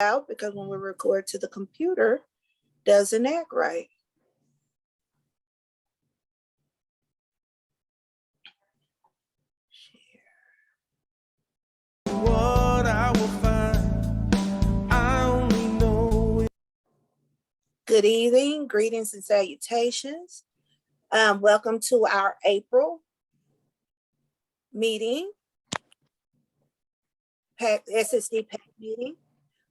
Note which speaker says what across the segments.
Speaker 1: out because when we record to the computer, doesn't act right. What I will find, I only know. Good evening, greetings and salutations. Welcome to our April meeting, SSD PAC meeting.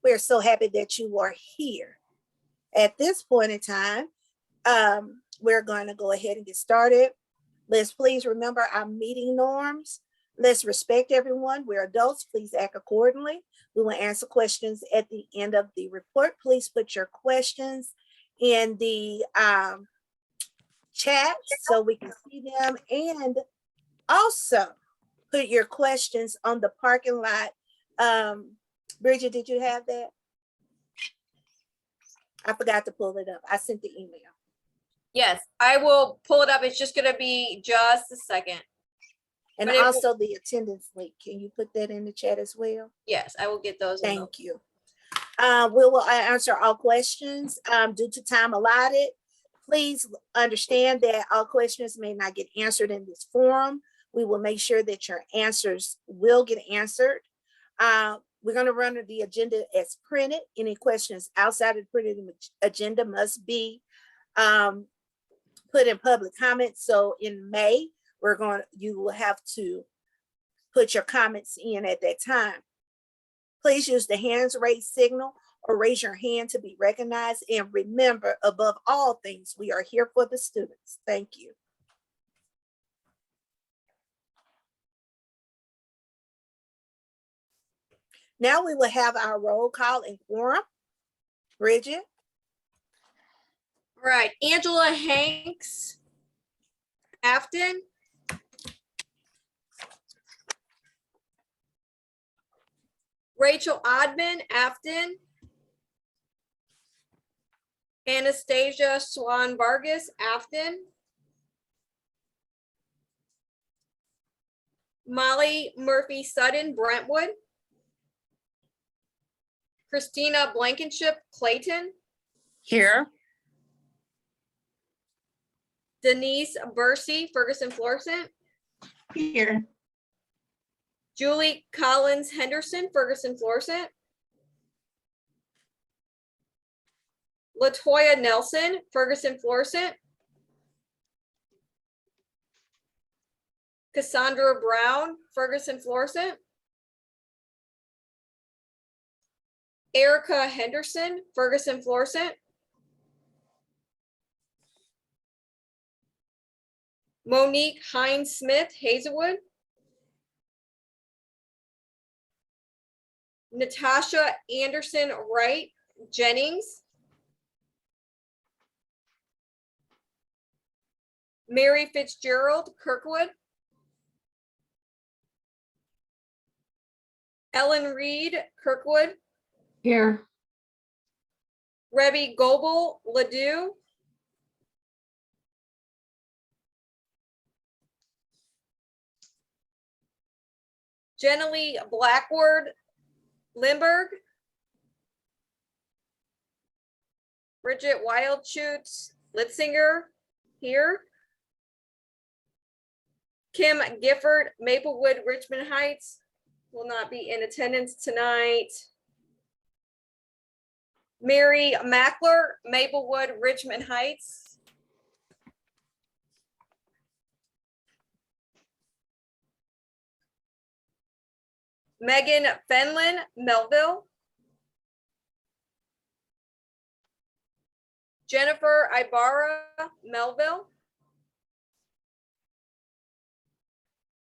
Speaker 1: We're so happy that you are here. At this point in time, we're going to go ahead and get started. Let's please remember our meeting norms. Let's respect everyone. We're adults. Please act accordingly. We will answer questions at the end of the report. Please put your questions in the chat so we can see them. And also put your questions on the parking lot. Bridget, did you have that? I forgot to pull it up. I sent the email.
Speaker 2: Yes, I will pull it up. It's just going to be just a second.
Speaker 1: And also the attendance link. Can you put that in the chat as well?
Speaker 2: Yes, I will get those.
Speaker 1: Thank you. We will answer all questions due to time allotted. Please understand that all questions may not get answered in this forum. We will make sure that your answers will get answered. We're going to run the agenda as printed. Any questions outside of the printed agenda must be put in public comments. So in May, you will have to put your comments in at that time. Please use the hands raised signal or raise your hand to be recognized. And remember, above all things, we are here for the students. Thank you. Now we will have our roll call and quorum. Bridget.
Speaker 2: All right, Angela Hanks, Afton. Rachel Odman, Afton. Anastasia Swan Vargas, Afton. Molly Murphy Sutton, Brentwood. Christina Blankenship, Clayton.
Speaker 3: Here.
Speaker 2: Denise Bursey, Ferguson Florissant.
Speaker 3: Here.
Speaker 2: Julie Collins Henderson, Ferguson Florissant. Latoya Nelson, Ferguson Florissant. Cassandra Brown, Ferguson Florissant. Erica Henderson, Ferguson Florissant. Monique Hines Smith, Hazelwood. Natasha Anderson Wright, Jennings. Mary Fitzgerald, Kirkwood. Ellen Reed, Kirkwood.
Speaker 3: Here.
Speaker 2: Rebby Goebel, Ladue. Jenny Blackwood, Limburg. Bridget Wildschutz, Litzinger, here. Kim Gifford, Maplewood, Richmond Heights, will not be in attendance tonight. Mary Mackler, Maplewood, Richmond Heights. Megan Fenlon, Melville. Jennifer Ibarra, Melville.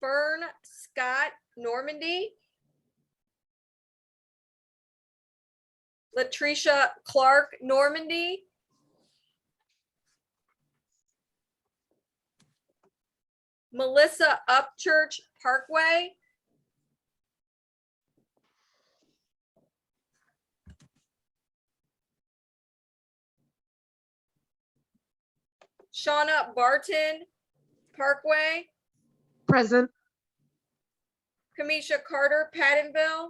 Speaker 2: Fern Scott, Normandy. Latricia Clark, Normandy. Melissa Upchurch, Parkway. Shauna Barton, Parkway.
Speaker 3: Present.
Speaker 2: Kamisha Carter, Pattonville.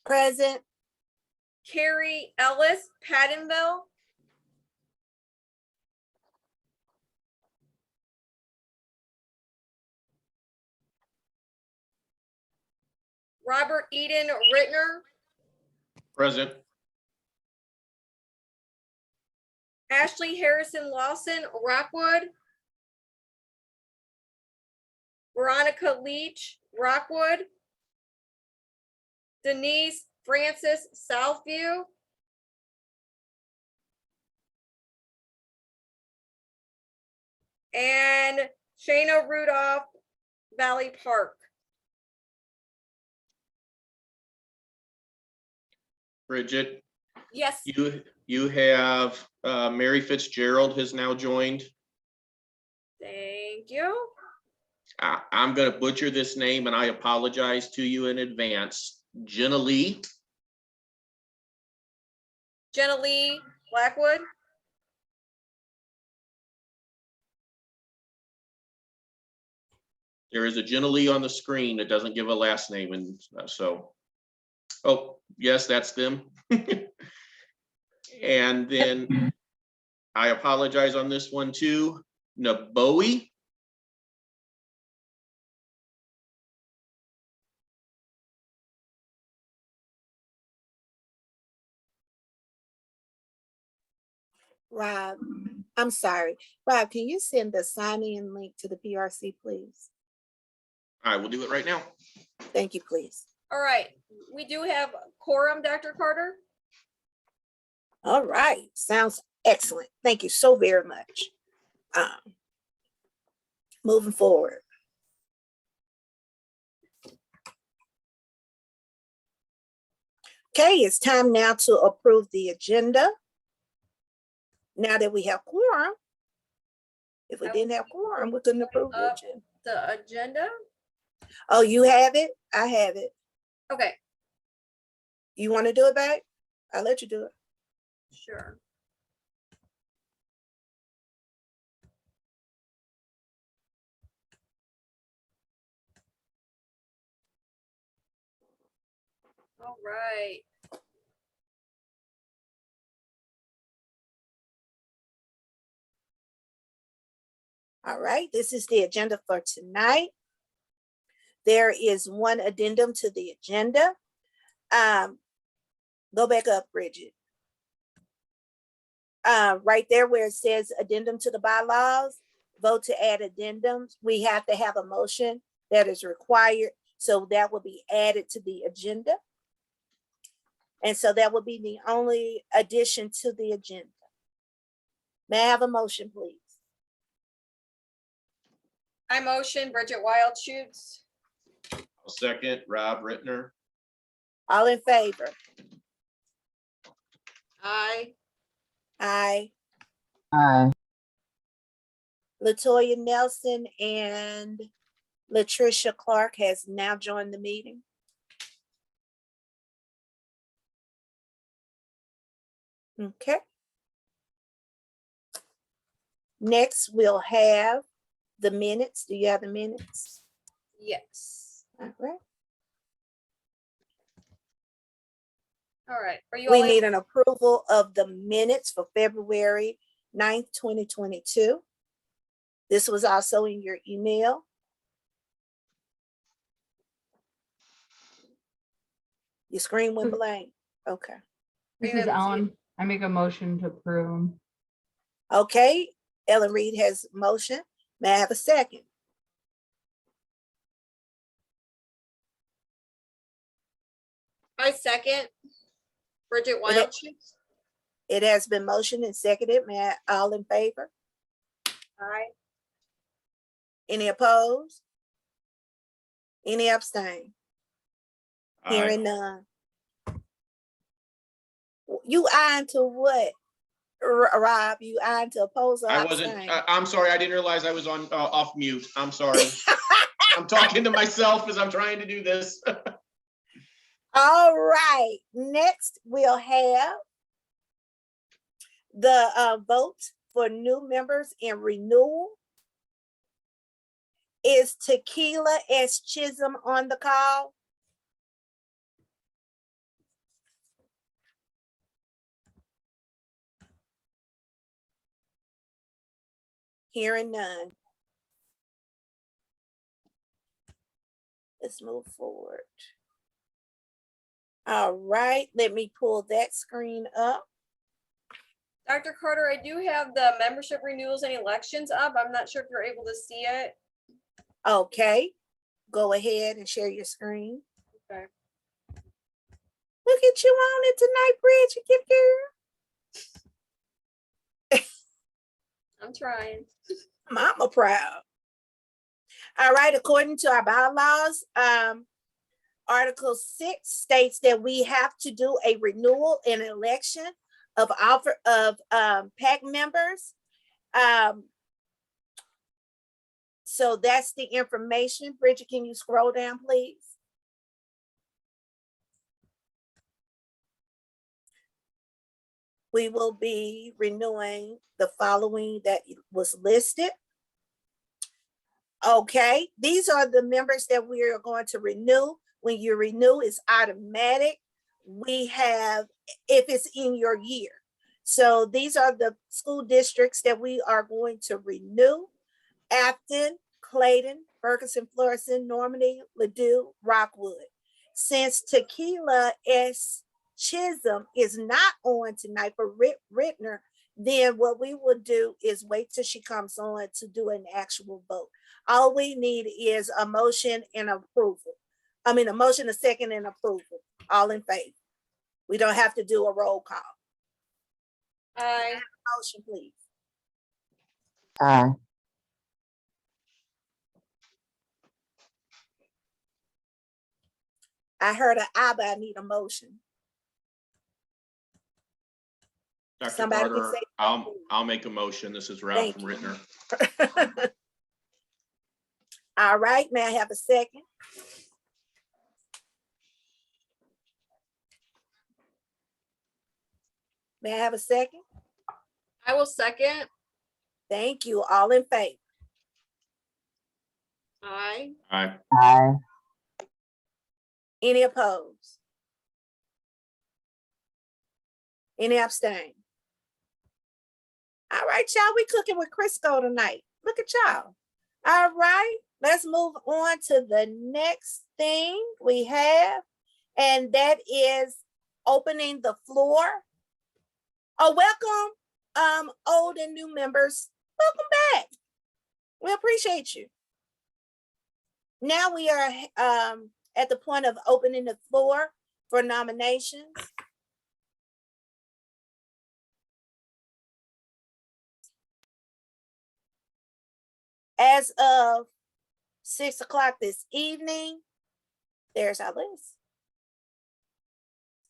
Speaker 1: Present.
Speaker 2: Carrie Ellis Pattonville, Robert Eden Rittner,
Speaker 4: Present.
Speaker 2: Ashley Harrison Lawson Rockwood, Veronica Leach Rockwood, Denise Francis Southview, and Shayna Rudolph Valley Park.
Speaker 4: Bridget,
Speaker 2: Yes,
Speaker 4: you have Mary Fitzgerald has now joined.
Speaker 2: thank you.
Speaker 4: I'm going to butcher this name and I apologize to you in advance. Jenna Lee.
Speaker 2: Jenna Lee Blackwood,
Speaker 4: There is a Jenna Lee on the screen that doesn't give a last name, and so, oh, yes, that's them. And then I apologize on this one too. Naboe.
Speaker 1: Rob, I'm sorry. Rob, can you send the sign-in link to the PRC, please?
Speaker 4: I will do it right now.
Speaker 1: Thank you, please.
Speaker 2: all right, we do have quorum, Dr. Carter.
Speaker 1: All right, sounds excellent. Thank you so very much. Moving forward. Okay, it's time now to approve the agenda. Now that we have quorum, if we didn't have quorum, we couldn't approve the agenda.
Speaker 2: The agenda,
Speaker 1: Oh, you have it? I have it.
Speaker 2: okay,
Speaker 1: You want to do it back? I'll let you do it.
Speaker 2: sure. All right.
Speaker 1: All right, this is the agenda for tonight. There is one addendum to the agenda. Go back up, Bridget. Right there where it says addendum to the bylaws, vote to add addendums. We have to have a motion that is required. So that will be added to the agenda. And so that will be the only addition to the agenda. May I have a motion, please?
Speaker 2: I motion Bridget Wildschutz.
Speaker 4: I'll second Rob Rittner.
Speaker 1: All in favor?
Speaker 2: Aye.
Speaker 1: Aye.
Speaker 3: Aye.
Speaker 1: Latoya Nelson and Latricia Clark has now joined the meeting. Okay. Next, we'll have the minutes. Do you have the minutes?
Speaker 2: Yes.
Speaker 1: All right.
Speaker 2: All right. Are you
Speaker 1: We
Speaker 2: all
Speaker 1: need an approval of the minutes for February 9th, 2022. This was also in your email. Your screen went blank. Okay.
Speaker 3: This
Speaker 2: Are you
Speaker 3: is
Speaker 2: able to see
Speaker 3: Ellen. I make a motion to approve.
Speaker 1: Okay. Ellen Reed has motion. May I have a second?
Speaker 2: I second Bridget Wildschutz.
Speaker 1: It has been motioned and seconded. May I, all in favor?
Speaker 2: Aye.
Speaker 1: Any opposed? Any abstain? Hearing none. You eyeing to what? Rob, you eyeing to oppose or
Speaker 4: I wasn't,
Speaker 1: abstain?
Speaker 4: I'm sorry, I didn't realize I was on off mute. I'm sorry. I'm talking to myself as I'm trying to do this.
Speaker 1: All right, next we'll have the vote for new members and renewal. Is Tequila S. Chisholm on the call? Hearing none. Let's move forward. All right, let me pull that screen up.
Speaker 2: Dr. Carter, I do have the membership renewals and elections up. I'm not sure if you're able to see it.
Speaker 1: Okay, go ahead and share your screen.
Speaker 2: Okay.
Speaker 1: Look at you on it tonight, Bridget. Get girl.
Speaker 2: I'm trying.
Speaker 1: Mama proud. All right, according to our bylaws, Article 6 states that we have to do a renewal and election of PAC members. So that's the information. Bridget, can you scroll down, please? We will be renewing the following that was listed. Okay, these are the members that we are going to renew. When you renew, it's automatic. We have, if it's in your year. So these are the school districts that we are going to renew: Afton, Clayton, Ferguson, Florissant, Normandy, Ladue, Rockwood. Since Tequila S. Chisholm is not on tonight for Rittner, then what we will do is wait till she comes on to do an actual vote. All we need is a motion and approval. I mean, a motion, a second, and approval. All in favor. We don't have to do a roll call.
Speaker 2: Aye.
Speaker 1: Motion, please.
Speaker 3: Aye.
Speaker 1: I heard an aye, but I need a motion.
Speaker 4: Dr.
Speaker 1: Somebody can
Speaker 4: Carter,
Speaker 1: say-
Speaker 4: I'll make a motion. This is Ralph
Speaker 1: Thank
Speaker 4: from
Speaker 1: you.
Speaker 4: Rittner.
Speaker 1: All right, may I have a second? May I have a second?
Speaker 2: I will second.
Speaker 1: Thank you. All in favor?
Speaker 2: Aye.
Speaker 4: Aye.
Speaker 3: Aye.
Speaker 1: Any opposed? Any abstain? All right, y'all, we cooking with Crisco tonight. Look at y'all. All right, let's move on to the next thing we have, and that is opening the floor. Oh, welcome, old and new members. Welcome back. We appreciate you. Now we are at the point of opening the floor for nominations. As of 6 o'clock this evening, there's our list.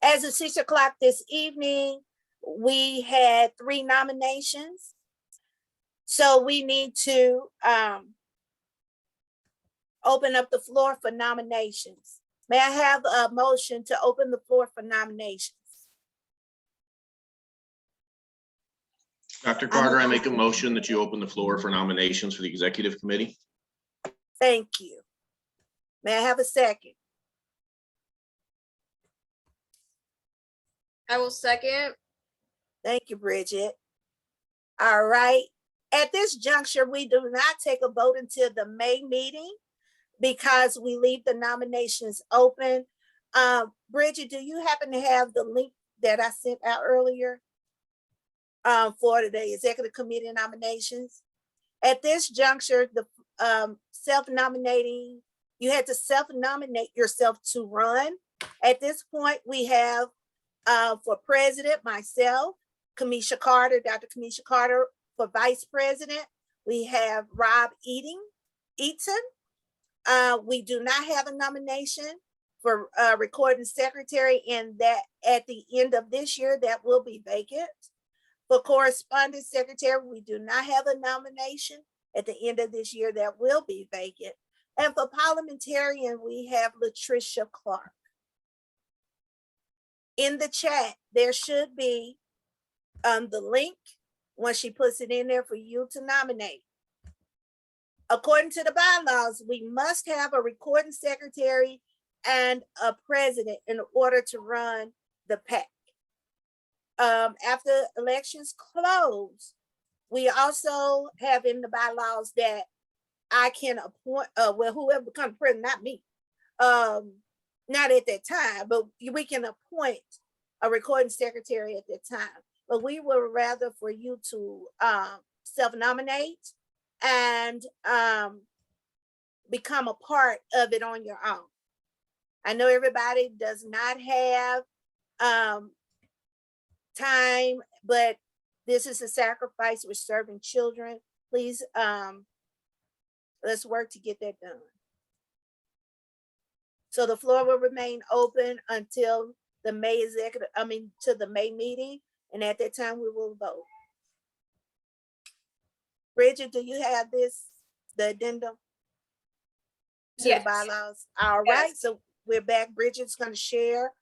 Speaker 1: As of 6 o'clock this evening, we had 3 nominations. So we need to open up the floor for nominations. May I have a motion to open the floor for nominations?
Speaker 4: Dr. Carter, I make a motion that you open the floor for nominations for the executive committee.
Speaker 1: Thank you. May I have a second?
Speaker 2: I will second.
Speaker 1: Thank you, Bridget. All right. At this juncture, we do not take a vote until the May meeting because we leave the nominations open. Bridget, do you happen to have the link that I sent out earlier for the executive committee nominations? At this juncture, the self-nominating, you had to self-nominate yourself to run. At this point, we have for president, myself, Kamisha Carter, Dr. Kamisha Carter. For vice president, we have Rob Eaton. We do not have a nomination for recording secretary, and that at the end of this year, that will be vacant. For correspondence secretary, we do not have a nomination at the end of this year, that will be vacant. And for parliamentarian, we have Latricia Clark. In the chat, there should be the link once she puts it in there for you to nominate. According to the bylaws, we must have a recording secretary and a president in order to run the PAC. After elections close, We also have in the bylaws that I can appoint, well, whoever becomes president, not me, not at that time, but we can appoint a recording secretary at that time. But we would rather for you to self-nominate and become a part of it on your own. I know everybody does not have time, but this is a sacrifice. We're serving children. Please, let's work to get that done. So the floor will remain open until the May to the May meeting. And at that time, we will vote. Bridget, do you have the addendum to the
Speaker 2: Yes.
Speaker 1: bylaws? All right,
Speaker 2: Yes.
Speaker 1: so we're back. Bridget's gonna share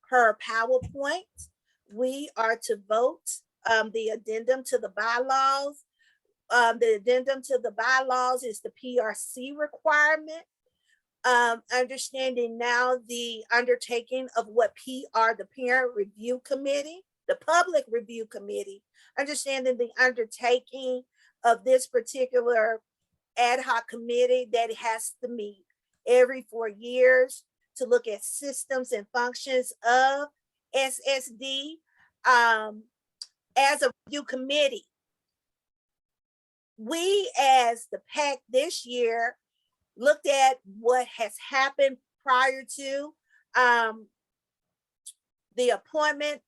Speaker 1: her PowerPoint. We are to vote the addendum to the bylaws. The addendum to the bylaws is the PRC requirement. Understanding now the undertaking of what PR, the Parent Review Committee, the Public Review Committee, understanding the undertaking of this particular ad hoc committee that has to meet every 4 years to look at systems and functions of SSD. As a review committee, we as the PAC this year looked at what has happened prior to the appointment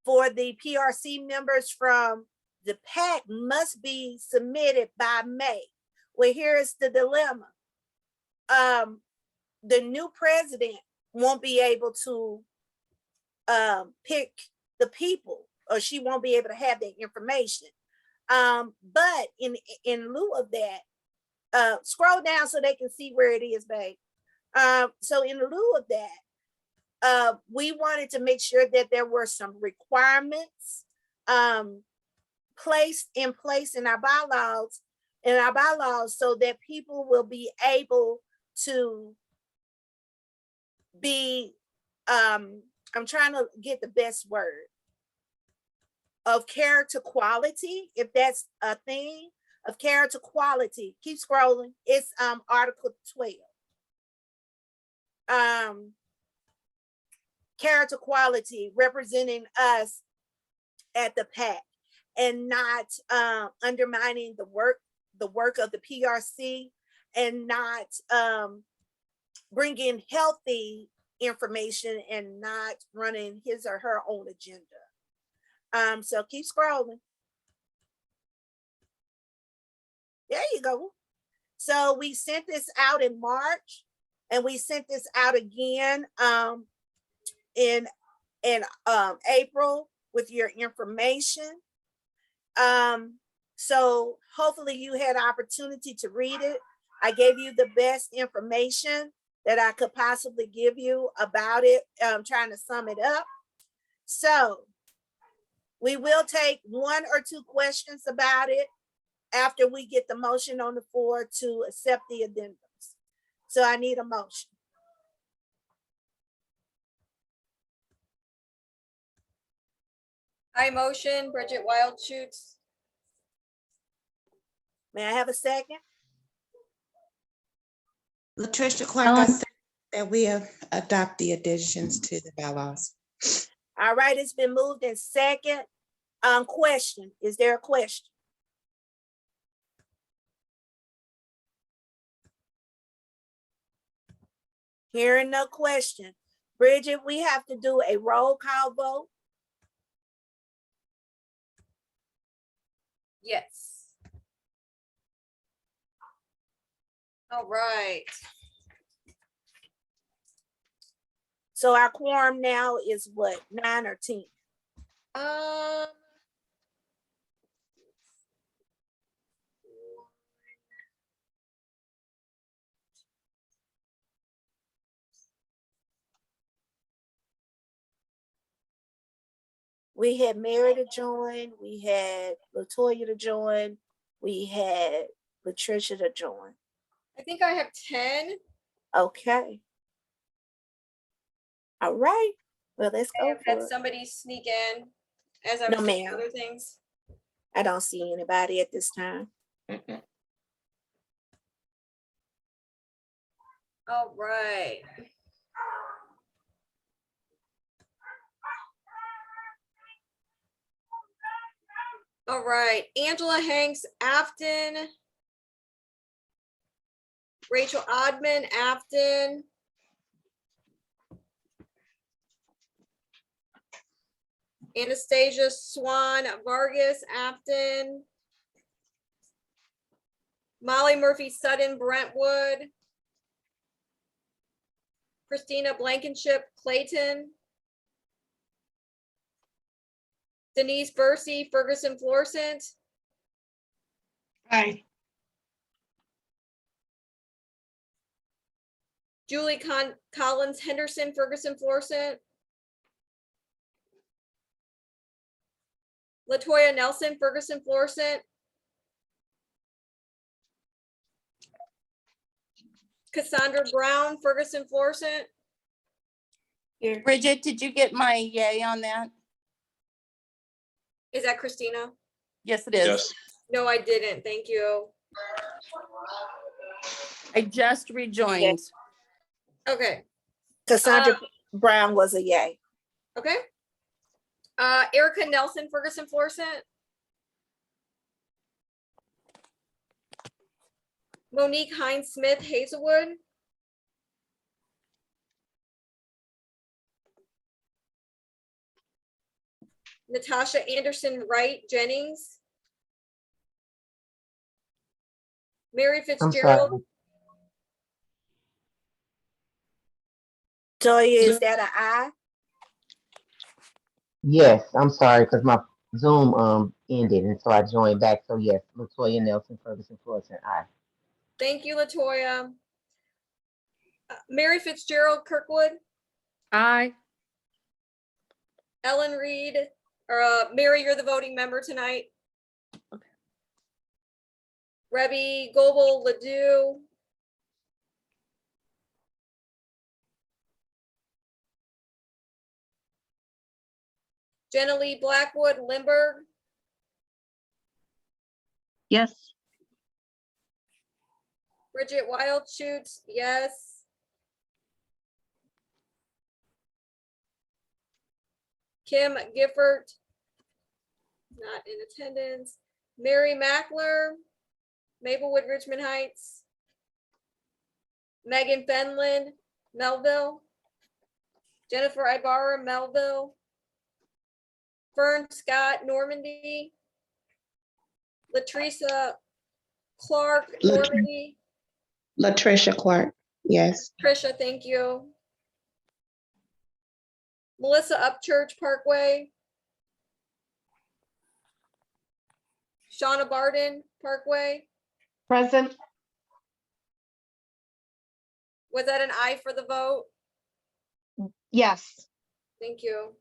Speaker 1: for the PRC members from the PAC must be submitted by May. Well, here's the dilemma. The new president won't be able to pick the people, or she won't be able to have that information. But in lieu of that, scroll down so they can see where it is, babe. So in lieu of that, we wanted to make sure that there were some requirements placed in place in our bylaws, so that people will be able to be, I'm trying to get the best word, of character quality, if that's a thing, of character quality. Keep scrolling. It's Article 12. Character quality, representing us at the PAC and not undermining the work of the PRC, and not bringing healthy information and not running his or her own agenda. So keep scrolling. There you go. So we sent this out in March, and we sent this out again in April with your information. So hopefully you had opportunity to read it. I gave you the best information that I could possibly give you about it. Trying to sum it up. So we will take 1 or 2 questions about it after we get the motion on the floor to accept the addendums. So I need a motion.
Speaker 2: I motion Bridget Wildschutz.
Speaker 1: May I have a second?
Speaker 3: Latricia Clark, I think that we have adopt the additions to the bylaws.
Speaker 1: All right, it's been moved in second. Question, is there a question? Hearing no question. Bridget, we have to do a roll call vote.
Speaker 2: Yes. All right.
Speaker 1: So our quorum now is what, 9 or 10? We had Mary to join, we had Latoya to join, we had Latricia to join.
Speaker 2: I think I have 10.
Speaker 1: Okay. All right. Well, let's
Speaker 2: I
Speaker 1: go
Speaker 2: have had
Speaker 1: for it.
Speaker 2: somebody sneak in as I
Speaker 1: No,
Speaker 2: was doing
Speaker 1: ma'am.
Speaker 2: other things.
Speaker 1: I don't see anybody at this time.
Speaker 4: Mm-mm.
Speaker 2: All right. All right, Angela Hanks, Afton. Rachel Odman, Afton. Anastasia Swan Vargas, Afton. Molly Murphy Sutton, Brentwood. Christina Blankenship, Clayton. Denise Bursey, Ferguson Florissant.
Speaker 3: Aye.
Speaker 2: Julie Collins Henderson, Ferguson Florissant. Latoya Nelson, Ferguson Florissant. Cassandra Brown, Ferguson Florissant.
Speaker 1: Here.
Speaker 5: Bridget, did you get my yay on that?
Speaker 2: Is that Christina?
Speaker 5: Yes, it is.
Speaker 4: Yes.
Speaker 2: No, I didn't. Thank you.
Speaker 5: I just rejoined.
Speaker 2: Okay.
Speaker 1: Cassandra Brown was a yay.
Speaker 2: Okay. Erica Nelson, Ferguson Florissant. Monique Hines Smith, Hazelwood. Natasha Anderson Wright, Jennings. Mary
Speaker 6: I'm
Speaker 2: Fitzgerald.
Speaker 6: sorry.
Speaker 1: Toya, is that an I?
Speaker 6: Yes, I'm sorry because my Zoom ended and so I joined back. So yes, Latoya Nelson, Ferguson Florissant, aye.
Speaker 2: Thank you, Latoya. Mary Fitzgerald Kirkwood.
Speaker 5: Aye.
Speaker 2: Ellen Reed, or Mary, you're the voting member tonight.
Speaker 5: Okay.
Speaker 2: Rebby Goebel Ledoux. Jenna Lee Blackwood Limburg.
Speaker 7: Yes.
Speaker 2: Bridget Wildschutz, yes. Kim Gifford, not in attendance. Mary Mackler, Maplewood, Richmond Heights. Megan Fenlon, Melville. Jennifer Ibarra, Melville. Fern Scott, Normandy. Latricia Clark, Normandy.
Speaker 3: Latricia Clark, yes.
Speaker 2: Trisha, thank you. Melissa Upchurch, Parkway. Shauna Barden, Parkway.
Speaker 3: Present.
Speaker 2: Was that an aye for the vote?
Speaker 3: Yes.
Speaker 2: Thank you.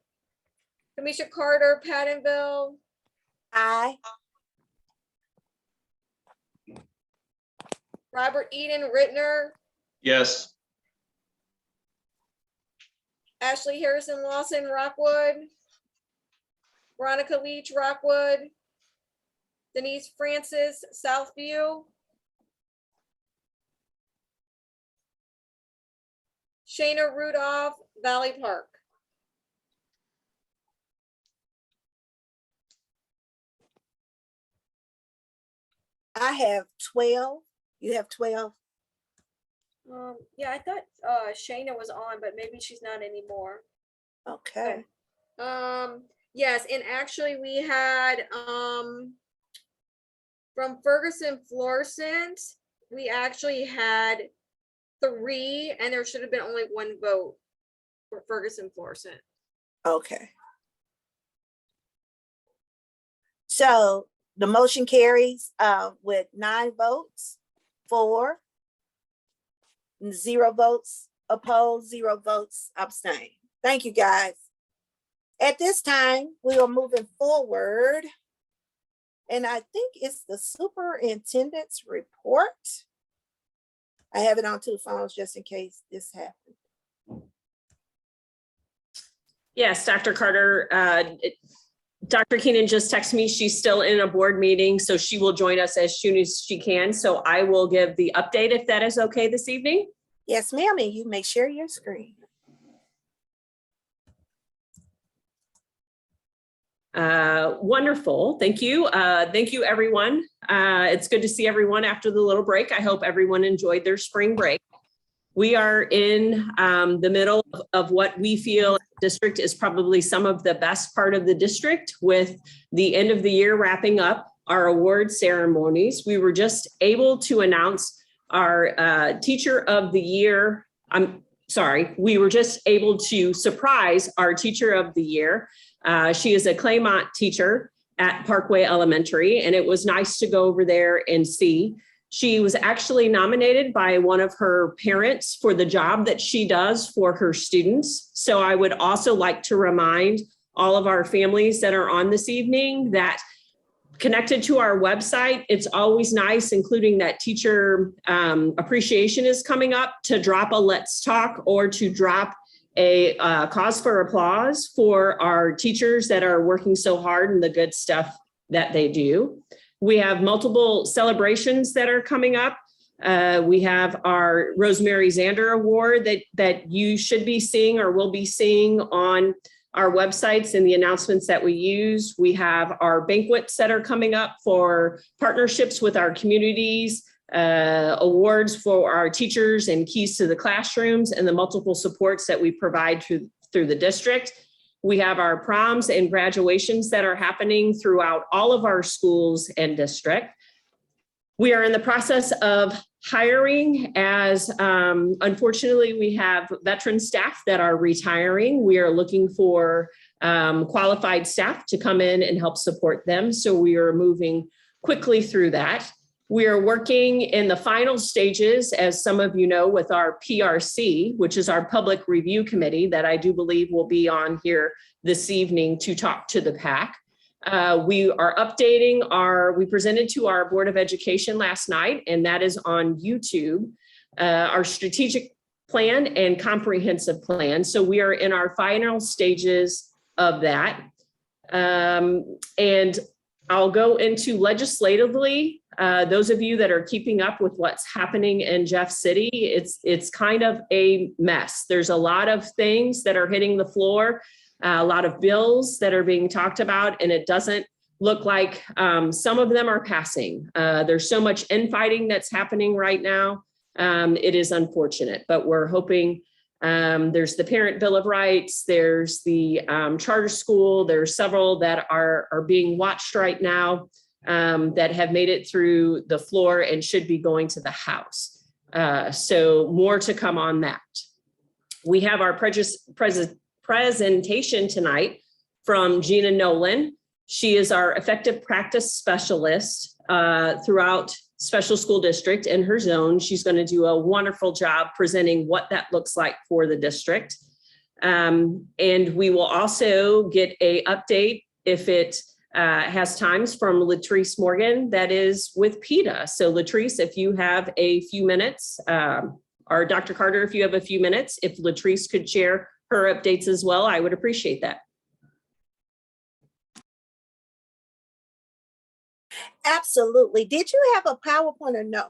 Speaker 2: Kamisha Carter, Pattonville.
Speaker 1: I.
Speaker 2: Robert Eden, Rittner.
Speaker 4: Yes.
Speaker 2: Ashley Harrison Lawson, Rockwood. Veronica Leach, Rockwood. Denise Francis, Southview. Shayna Rudolph, Valley Park.
Speaker 1: I have 12. You have 12.
Speaker 2: Yeah, I thought Shayna was on, but maybe she's not anymore.
Speaker 1: Okay.
Speaker 2: Yes, and actually we had from Ferguson Florissant, we actually had 3, and there should have been only 1 vote for Ferguson Florissant.
Speaker 1: Okay. So the motion carries with 9 votes for, 0 votes opposed, 0 votes abstain. Thank you, guys. At this time, we are moving forward. And I think it's the superintendent's report. I have it on 2 phones just in case this happened.
Speaker 7: Yes, Dr. Carter. Dr. Keenan just texted me. She's still in a board meeting, so she will join us as soon as she can. So I will give the update if that is okay this evening.
Speaker 1: Yes, ma'am, and you may share your screen.
Speaker 7: Wonderful. Thank you. Thank you, everyone. It's good to see everyone after the little break. I hope everyone enjoyed their spring break. We are in the middle of what we feel district is probably some of the best part of the district, with the end of the year wrapping up our award ceremonies. We were just able to announce our teacher of the year. We were just able to surprise our teacher of the year. She is a Claymont teacher at Parkway Elementary, and it was nice to go over there and see. She was actually nominated by one of her parents for the job that she does for her students. So I would also like to remind all of our families that are on this evening that connected to our website, it's always nice, including that teacher appreciation is coming up, to drop a let's talk or to drop a cause for applause for our teachers that are working so hard and the good stuff that they do. We have multiple celebrations that are coming up. We have our Rosemary Zander Award that you should be seeing or will be seeing on our websites and the announcements that we use. We have our banquets that are coming up for partnerships with our communities, awards for our teachers and keys to the classrooms, and the multiple supports that we provide through the district. We have our proms and graduations that are happening throughout all of our schools and district. We are in the process of hiring, as unfortunately we have veteran staff that are retiring. We are looking for qualified staff to come in and help support them. So we are moving quickly through that. We are working in the final stages, as some of you know, with our PRC, which is our Public Review Committee that I do believe will be on here this evening to talk to the PAC. We are updating we presented to our Board of Education last night, and that is on YouTube, our strategic plan and comprehensive plan. So we are in our final stages of that. And I'll go into legislatively. Those of you that are keeping up with what's happening in Jeff City, it's kind of a mess. There's a lot of things that are hitting the floor, a lot of bills that are being talked about, and it doesn't look like some of them are passing. There's so much infighting that's happening right now. It is unfortunate, but we're hoping. There's the Parent Bill of Rights, there's the charter school, there's several that are being watched right now that have made it through the floor and should be going to the House. So more to come on that. We have our presentation tonight from Gina Nolan. She is our effective practice specialist throughout special school district in her zone. She's going to do a wonderful job presenting what that looks like for the district. And we will also get an update, if it has times, from Latrice Morgan that is with PETA. So Latrice, if you have a few minutes, or Dr. Carter, if you have a few minutes, if Latrice could share her updates as well, I would appreciate that.
Speaker 1: Absolutely. Did you have a PowerPoint or no?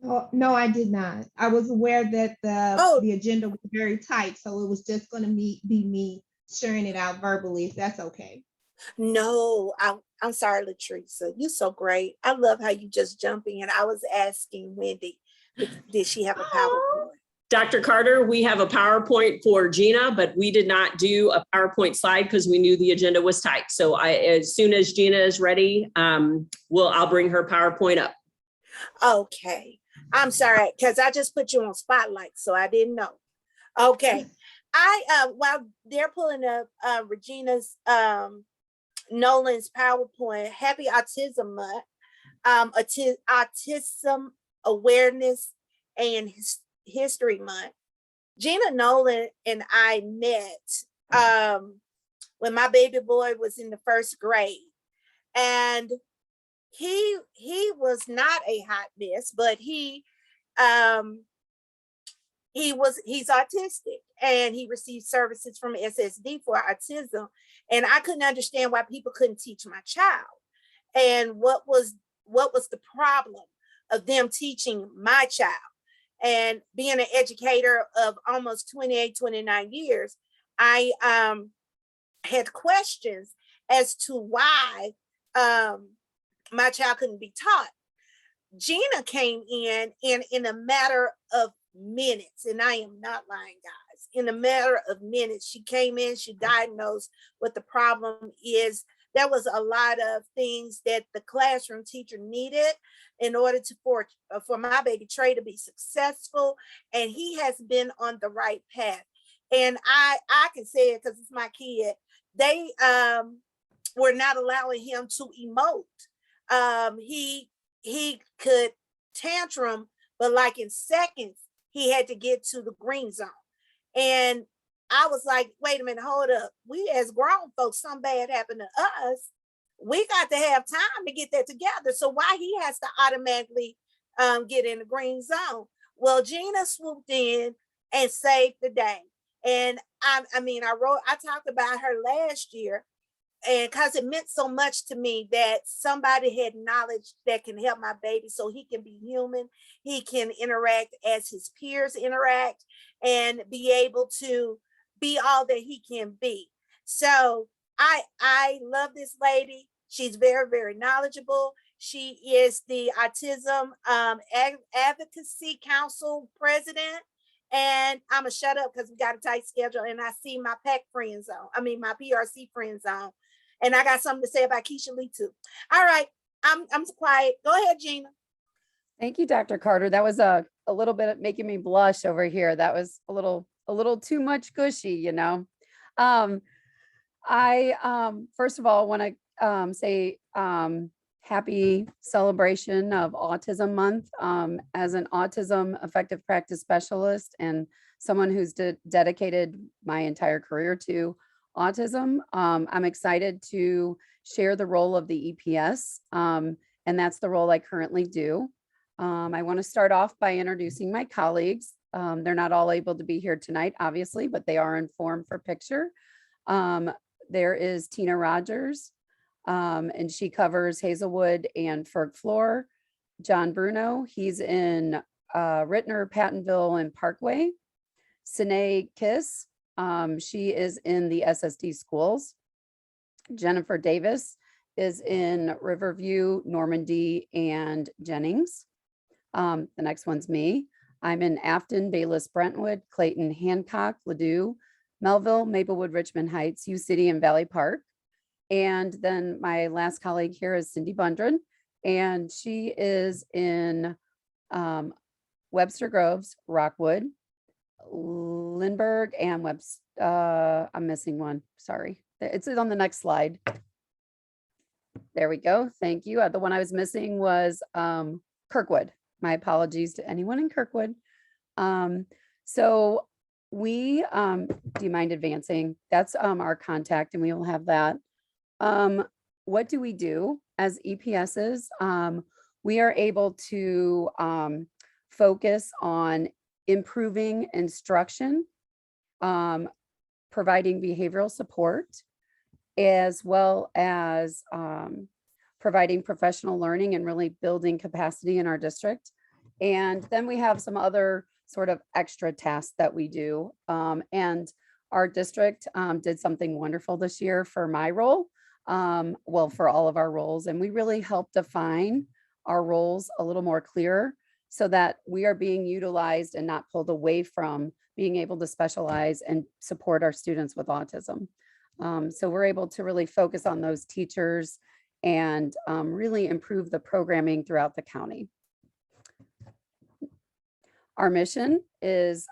Speaker 8: Oh, no, I did not. I was aware that the agenda was very tight, so it was just going to be me sharing it out verbally, if that's okay.
Speaker 1: No, I'm sorry, Latrice. You're so great. I love how you just jump in. I was asking Wendy, did she have a PowerPoint?
Speaker 7: Dr. Carter, we have a PowerPoint for Gina, but we did not do a PowerPoint slide because we knew the agenda was tight. So as soon as Gina is ready, I'll bring her PowerPoint up.
Speaker 1: Okay. I'm sorry, because I just put you on spotlight, so I didn't know. Okay. While they're pulling up Regina's Nolan's PowerPoint, Happy Autism Month, Autism Awareness and History Month. Gina Nolan and I met when my baby boy was in the first grade, and he was not a hot mess, but he he's autistic, and he received services from SSD for autism. And I couldn't understand why people couldn't teach my child. And what was the problem of them teaching my child? And being an educator of almost 28, 29 years, I had questions as to why my child couldn't be taught. Gina came in a matter of minutes, and I am not lying, guys. In a matter of minutes, she came in, she diagnosed what the problem is. There was a lot of things that the classroom teacher needed in order for my baby Trey to be successful, and he has been on the right path. And I can say it because it's my kid. They were not allowing him to emote. He could tantrum, but like in seconds, he had to get to the green zone. And I was like, wait a minute, hold up. We as grown folks, something bad happened to us. We got to have time to get that together. So why he has to automatically get in the green zone? Well, Gina swooped in and saved the day. And I talked about her last year, and because it meant so much to me that somebody had knowledge that can help my baby so he can be human, he can interact as his peers interact, and be able to be all that he can be. So I love this lady. She's very, very knowledgeable. She is the Autism Advocacy Council president. And I'm gonna shut up because we got a tight schedule, and I see my PAC friends on. My PRC friends on. And I got something to say about Keisha Lee too. All right, I'm quiet. Go ahead, Gina.
Speaker 5: Thank you, Dr. Carter. That was a little bit making me blush over here. That was a little too much gushy, you know. I first of all want to say happy celebration of Autism Month. As an autism effective practice specialist and someone who's dedicated my entire career to autism, I'm excited to share the role of the EPS, and that's the role I currently do. I want to start off by introducing my colleagues. They're not all able to be here tonight, obviously, but they are in form for picture. There is Tina Rogers, and she covers Hazelwood and Ferg Floor. John Bruno, he's in Rittner, Pattonville, and Parkway. Sine Kiss, she is in the SSD schools. Jennifer Davis is in Riverview, Normandy, and Jennings. The next one's me. I'm in Afton, Bayless, Brentwood, Clayton, Hancock, Ladue, Melville, Maplewood, Richmond Heights, U City, and Valley Park. And then my last colleague here is Cindy Bundren, and she is in Webster Groves, Rockwood, Lindbergh, and Webster. I'm missing one. Sorry. It's on the next slide. There we go. Thank you. The one I was missing was Kirkwood. My apologies to anyone in Kirkwood. So we, do you mind advancing? That's our contact, and we will have that. What do we do as EPSs? We are able to focus on improving instruction, providing behavioral support, as well as providing professional learning and really building capacity in our district. And then we have some other sort of extra tasks that we do. And our district did something wonderful this year for my role, well, for all of our roles. And we really helped define our roles a little more clear so that we are being utilized and not pulled away from being able to specialize and support our students with autism. So we're able to really focus on those teachers and really improve the programming throughout the county. Our mission is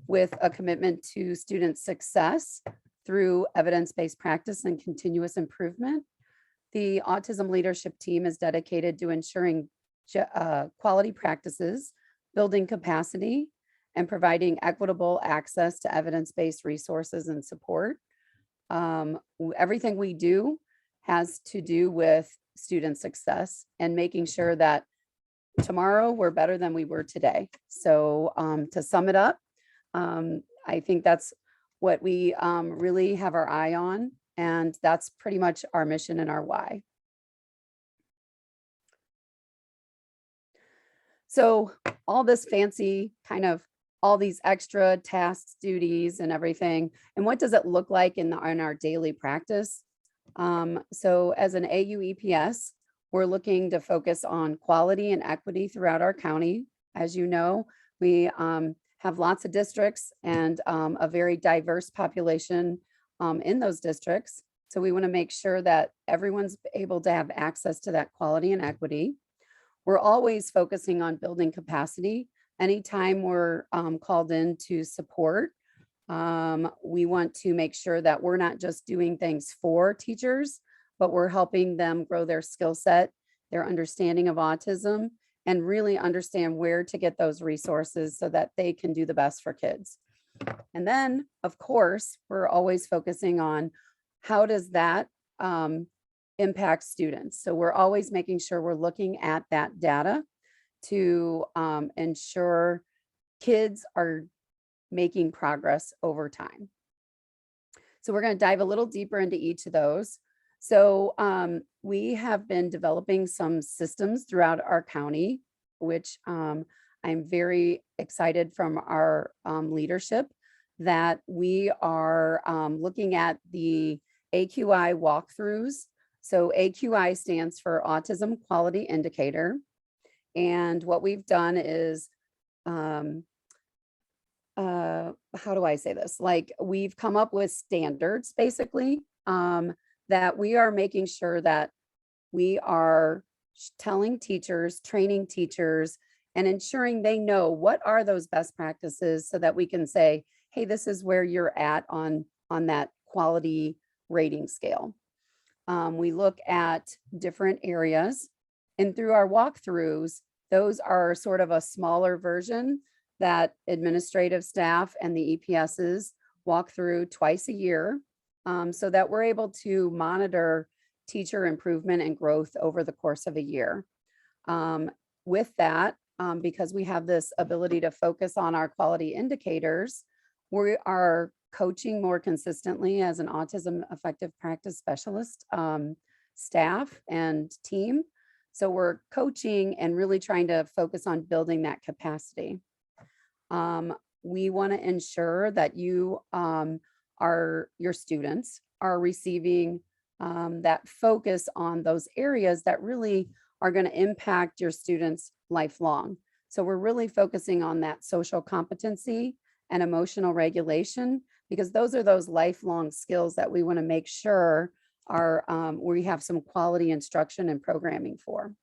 Speaker 5: with a commitment to student success through evidence-based practice and continuous improvement. The Autism Leadership Team is dedicated to ensuring quality practices, building capacity, and providing equitable access to evidence-based resources and support. Everything we do has to do with student success and making sure that tomorrow we're better than we were today. So to sum it up, I think that's what we really have our eye on, and that's pretty much our mission and our why. So all this fancy kind of all these extra tasks, duties and everything. And what does it look like in our daily practice? So as an AUEPS, we're looking to focus on quality and equity throughout our county. As you know, we have lots of districts and a very diverse population in those districts. So we want to make sure that everyone's able to have access to that quality and equity. We're always focusing on building capacity. Anytime we're called in to support, we want to make sure that we're not just doing things for teachers, but we're helping them grow their skill set, their understanding of autism, and really understand where to get those resources so that they can do the best for kids. And then, of course, we're always focusing on how does that impact students. So we're always making sure we're looking at that data to ensure kids are making progress over time. So we're going to dive a little deeper into each of those. So we have been developing some systems throughout our county, which I'm very excited from our leadership that we are looking at the AQI walkthroughs. So AQI stands for Autism Quality Indicator. And what we've done is, how do I say this? Like we've come up with standards basically that we are making sure that we are telling teachers, training teachers, and ensuring they know what are those best practices so that we can say, hey, this is where you're at on that quality rating scale. We look at different areas, and through our walkthroughs, those are sort of a smaller version that administrative staff and the EPSs walk through twice a year so that we're able to monitor teacher improvement and growth over the course of a year. With that, because we have this ability to focus on our quality indicators, we are coaching more consistently as an autism effective practice specialist staff and team. So we're coaching and really trying to focus on building that capacity. We want to ensure that your students are receiving that focus on those areas that really are going to impact your students lifelong. So we're really focusing on that social competency and emotional regulation, because those are those lifelong skills that we want to make sure are we have some quality instruction and programming for.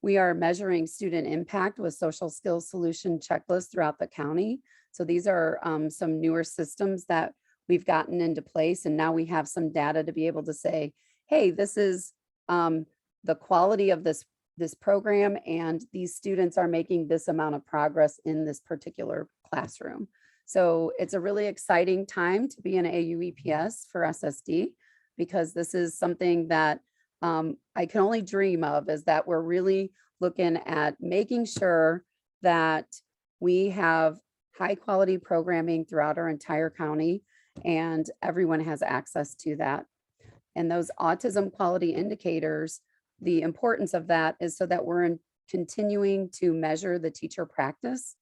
Speaker 5: We are measuring student impact with social skills solution checklists throughout the county. So these are some newer systems that we've gotten into place, and now we have some data to be able to say, hey, this is the quality of this program, and these students are making this amount of progress in this particular classroom. So it's a really exciting time to be an AUEPS for SSD, because this is something that I can only dream of, is that we're really looking at making sure that we have high quality programming throughout our entire county and everyone has access to that. And those autism quality indicators, the importance of that is so that we're continuing to measure the teacher practice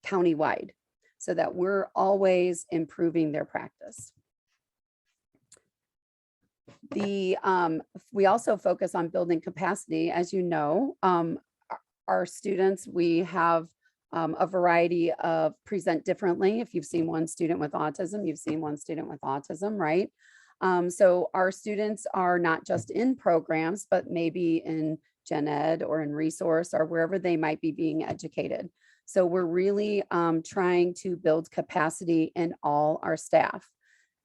Speaker 5: countywide, so that we're always improving their practice. We also focus on building capacity. As you know, our students, we have a variety of present differently. If you've seen one student with autism, you've seen one student with autism, right? So our students are not just in programs, but maybe in gen ed or in resource or wherever they might be being educated. So we're really trying to build capacity in all our staff.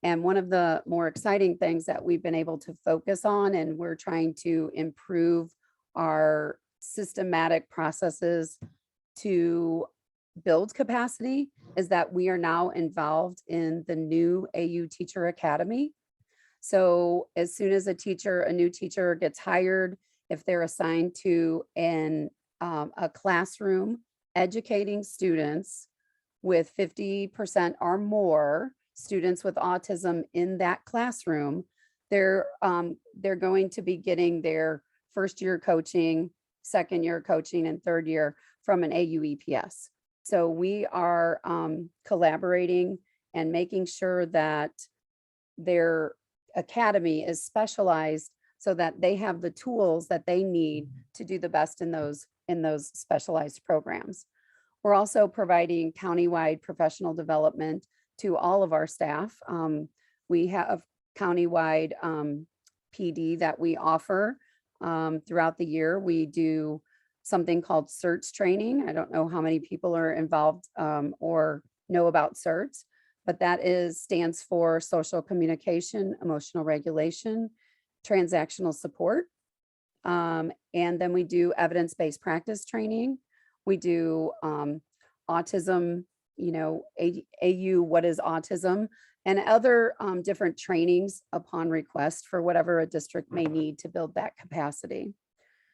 Speaker 5: And one of the more exciting things that we've been able to focus on, and we're trying to improve our systematic processes to build capacity, is that we are now involved in the new AU Teacher Academy. So as soon as a new teacher gets hired if they're assigned to a classroom educating students with 50% or more students with autism in that classroom, they're going to be getting their first year coaching, second year coaching, and third year from an AUEPS. So we are collaborating and making sure that their academy is specialized so that they have the tools that they need to do the best in those specialized programs. We're also providing countywide professional development to all of our staff. We have countywide PD that we offer throughout the year. We do something called CERTS training. I don't know how many people are involved or know about CERTS, but that stands for social communication, emotional regulation, transactional support. And then we do evidence-based practice training. We do autism, AU, what is autism, and other different trainings upon request for whatever a district may need to build that capacity.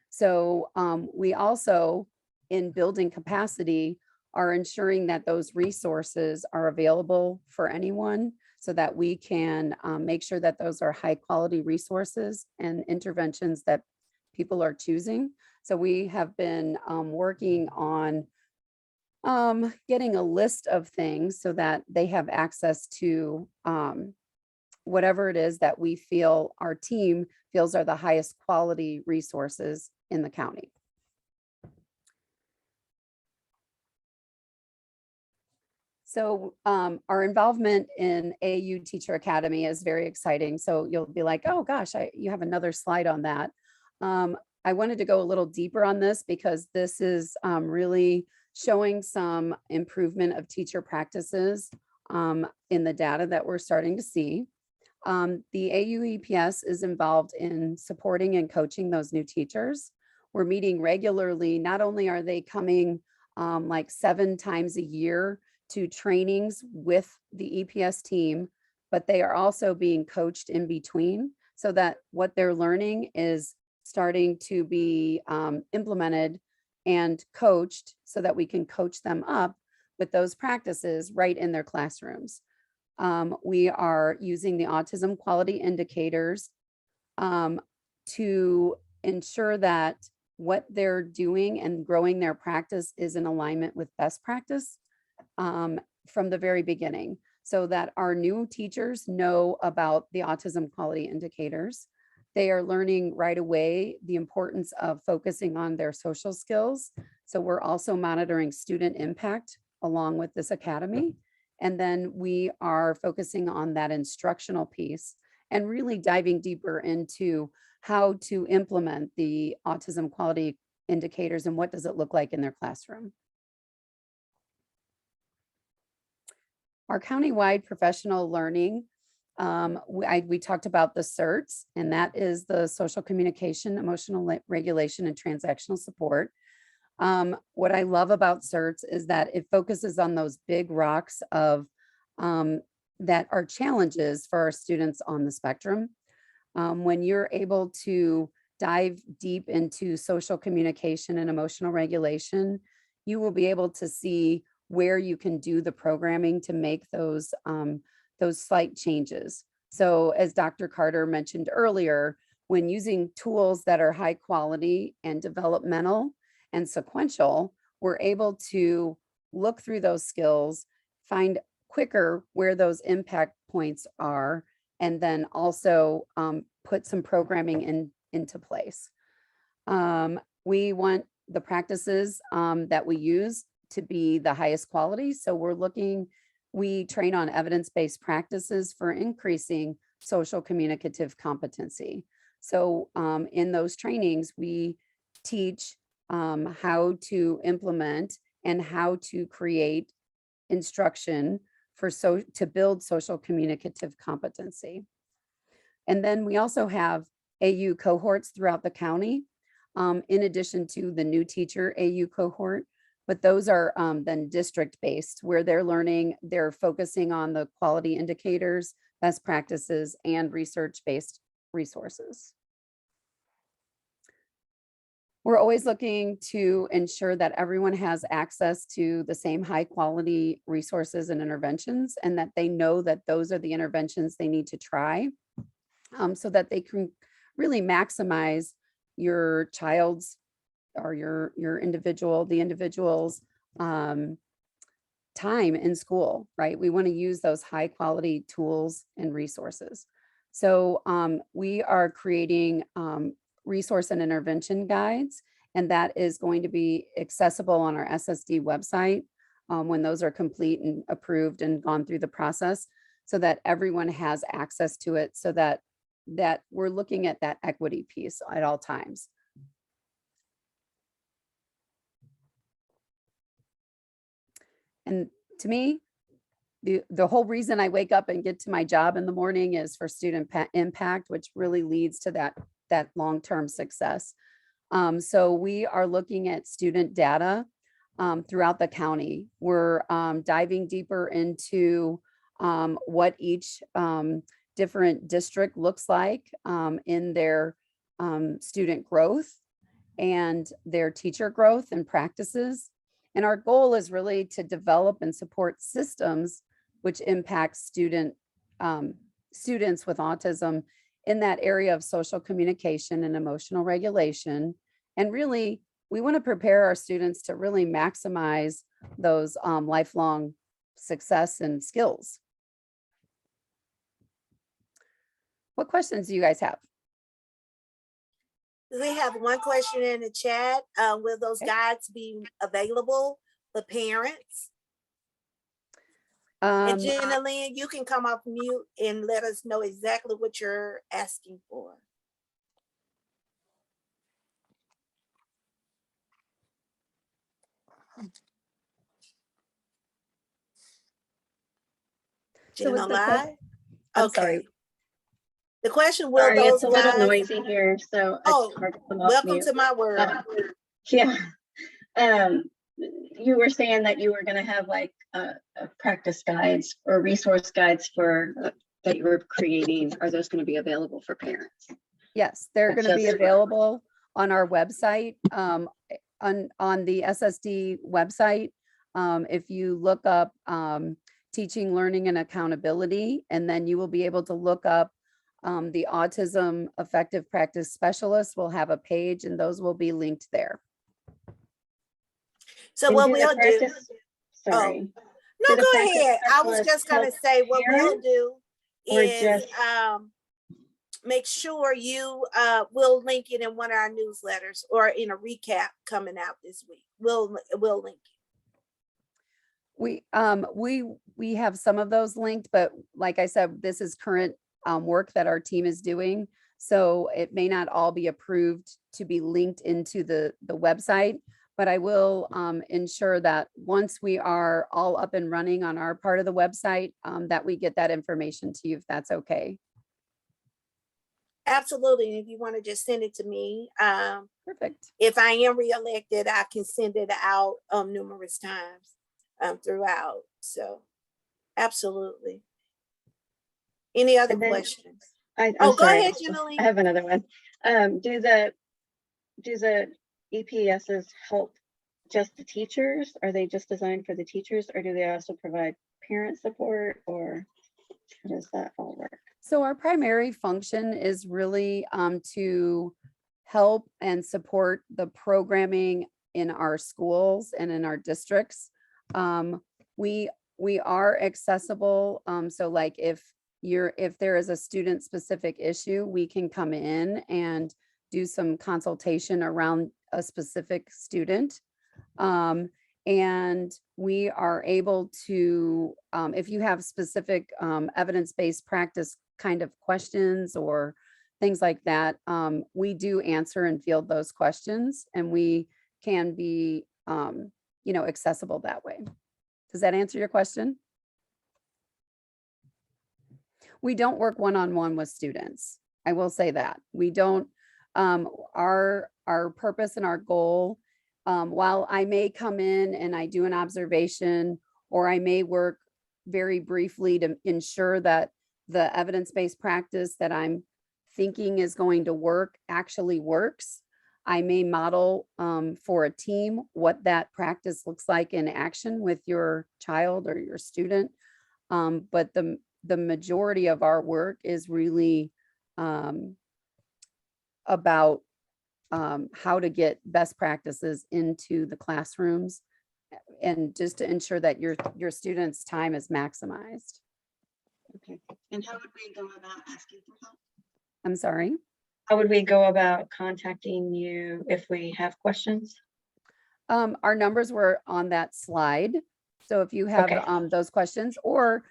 Speaker 5: So we also, in building capacity, are ensuring that those resources are available for anyone so that we can make sure that those are high quality resources and interventions that people are choosing. So we have been working on getting a list of things so that they have access to whatever it is that we feel our team feels are the highest quality resources in the county. So our involvement in AU Teacher Academy is very exciting. So you'll be like, oh gosh, you have another slide on that. I wanted to go a little deeper on this because this is really showing some improvement of teacher practices in the data that we're starting to see. The AUEPS is involved in supporting and coaching those new teachers. We're meeting regularly. Not only are they coming like 7 times a year to trainings with the EPS team, but they are also being coached in between so that what they're learning is starting to be implemented and coached so that we can coach them up with those practices right in their classrooms. We are using the autism quality indicators to ensure that what they're doing and growing their practice is in alignment with best practice from the very beginning, so that our new teachers know about the autism quality indicators. They are learning right away the importance of focusing on their social skills. So we're also monitoring student impact along with this academy. And then we are focusing on that instructional piece and really diving deeper into how to implement the autism quality indicators and what does it look like in their classroom. Our countywide professional learning, we talked about the CERTS, and that is the social communication, emotional regulation, and transactional support. What I love about CERTS is that it focuses on those big rocks of that are challenges for our students on the spectrum. When you're able to dive deep into social communication and emotional regulation, you will be able to see where you can do the programming to make those slight changes. So as Dr. Carter mentioned earlier, when using tools that are high quality and developmental and sequential, we're able to look through those skills, find quicker where those impact points are, and then also put some programming into place. We want the practices that we use to be the highest quality. So we train on evidence-based practices for increasing social communicative competency. So in those trainings, we teach how to implement and how to create instruction to build social communicative competency. And then we also have AU cohorts throughout the county, in addition to the new teacher AU cohort. But those are then district-based, where they're focusing on the quality indicators, best practices, and research-based resources. We're always looking to ensure that everyone has access to the same high quality resources and interventions, and that they know that those are the interventions they need to try, so that they can really maximize your child's or the individual's time in school, right? We want to use those high quality tools and resources. So we are creating resource and intervention guides, and that is going to be accessible on our SSD website when those are complete and approved and gone through the process, so that everyone has access to it, so that we're looking at that equity piece at all times. And to me, the whole reason I wake up and get to my job in the morning is for student impact, which really leads to that long-term success. So we are looking at student data throughout the county. We're diving deeper into what each different district looks like in their student growth and their teacher growth and practices. And our goal is really to develop and support systems which impact students with autism in that area of social communication and emotional regulation. And really, we want to prepare our students to really maximize those lifelong success and skills. What questions do you guys have?
Speaker 1: We have one question in the chat. Will those guides be available for parents? And Jenna Lynn, you can come off mute and let us know exactly what you're asking for.
Speaker 5: So
Speaker 1: Jenna
Speaker 5: is the
Speaker 1: live?
Speaker 5: I'm
Speaker 1: Okay.
Speaker 5: sorry.
Speaker 1: The question, will
Speaker 9: Sorry,
Speaker 1: those
Speaker 9: it's a little
Speaker 1: guides?
Speaker 9: noisy here, so
Speaker 1: Oh,
Speaker 9: it's hard to come off
Speaker 1: welcome
Speaker 9: mute.
Speaker 1: to my world.
Speaker 9: Yeah. You were saying that you were going to have like practice guides or resource guides for that you were creating. Are those going to be available for parents?
Speaker 5: Yes, they're going to be available on our website, on the SSD website. If you look up teaching, learning, and accountability, and then you will be able to look up the autism effective practice specialist will have a page, and those will be linked there.
Speaker 1: So what we'll do.
Speaker 9: Sorry.
Speaker 1: No, go ahead. I was just going to say what we'll do is make sure you we'll link it in one of our newsletters or in a recap coming out this week. We'll link it.
Speaker 5: We have some of those linked, but like I said, this is current work that our team is doing. So it may not all be approved to be linked into the website, but I will ensure that once we are all up and running on our part of the website, that we get that information to you, if that's okay.
Speaker 1: Absolutely. And if you want to just send it to me.
Speaker 5: Perfect.
Speaker 1: If I am reelected, I can send it out numerous times throughout. So absolutely. Any other questions? Go ahead, Julie.
Speaker 9: I have another one. Do the EPSs help just the teachers? Are they just designed for the teachers, or do they also provide parent support, or how does that all work?
Speaker 5: So our primary function is really to help and support the programming in our schools and in our districts. We are accessible. So like if there is a student specific issue, we can come in and do some consultation around a specific student. And we are able to, if you have specific evidence-based practice kind of questions or things like that, we do answer and field those questions, and we can be, accessible that way. Does that answer your question? We don't work one-on-one with students. I will say that. We don't, our purpose and our goal, while I may come in and I do an observation, or I may work very briefly to ensure that the evidence-based practice that I'm thinking is going to work actually works, I may model for a team what that practice looks like in action with your child or your student. But the majority of our work is really about how to get best practices into the classrooms and just to ensure that your students' time is maximized.
Speaker 9: Okay. And how would we go about asking for help?
Speaker 5: I'm sorry.
Speaker 9: How would we go about contacting you if we have questions?
Speaker 5: Our numbers were on that slide. So if you have
Speaker 9: Okay.
Speaker 5: those questions, or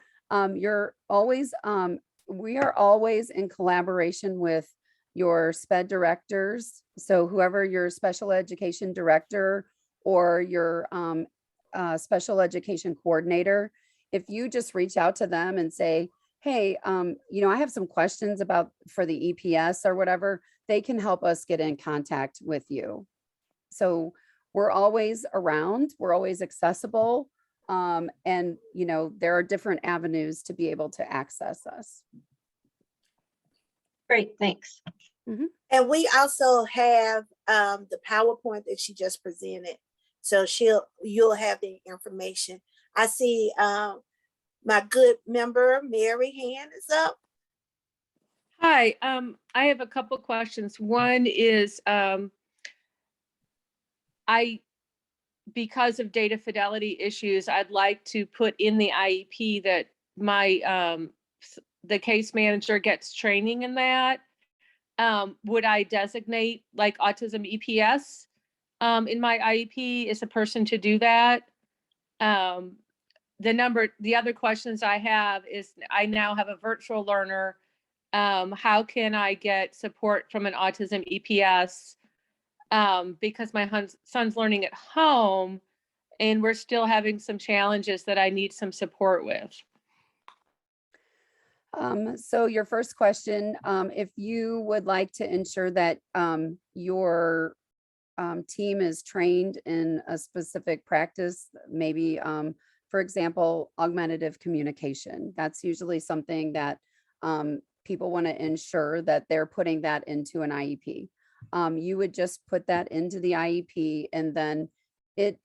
Speaker 5: you're always, we are always in collaboration with your SPED directors. So whoever your special education director or your special education coordinator, if you just reach out to them and say, hey, you know, I have some questions about for the EPS or whatever, they can help us get in contact with you. So we're always around, we're always accessible. And, you know, there are different avenues to be able to access us.
Speaker 9: Great, thanks.
Speaker 1: And we also have the PowerPoint that she just presented. So you'll have the information. I see my good member, Mary, hand is up.
Speaker 10: Hi, I have a couple questions. One is, because of data fidelity issues, I'd like to put in the IEP that the case manager gets training in that. Would I designate like autism EPS in my IEP as a person to do that? The other questions I have is I now have a virtual learner. How can I get support from an autism EPS? Because my son's learning at home and we're still having some challenges that I need some support with.
Speaker 5: So your first question, if you would like to ensure that your team is trained in a specific practice, maybe, for example, augmentative communication, that's usually something that people want to ensure that they're putting that into an IEP. You would just put that into the IEP and then it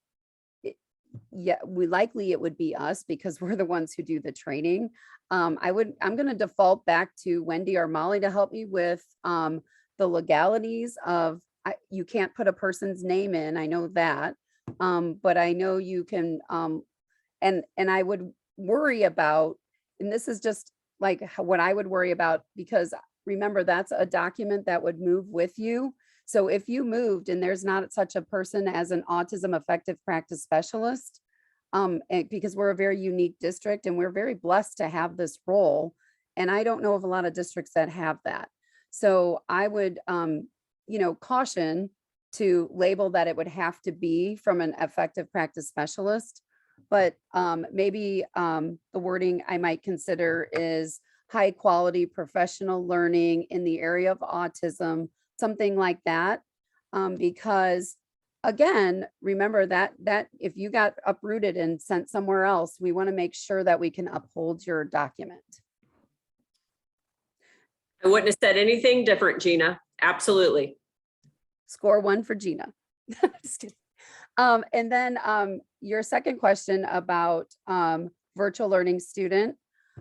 Speaker 5: would be us because we're the ones who do the training. I'm going to default back to Wendy or Molly to help me with the legalities of, you can't put a person's name in, I know that, but I know you can, and I would worry about, and this is just like what I would worry about, because remember, that's a document that would move with you. So if you moved and there's not such a person as an autism effective practice specialist, because we're a very unique district and we're very blessed to have this role. And I don't know of a lot of districts that have that. So I would, caution to label that it would have to be from an effective practice specialist. But maybe the wording I might consider is high quality professional learning in the area of autism, something like that. Because again, remember that if you got uprooted and sent somewhere else, we want to make sure that we can uphold your document.
Speaker 7: I wouldn't have said anything different, Gina. Absolutely.
Speaker 5: Score 1 for Gina. Just kidding. And then your second question about virtual learning student.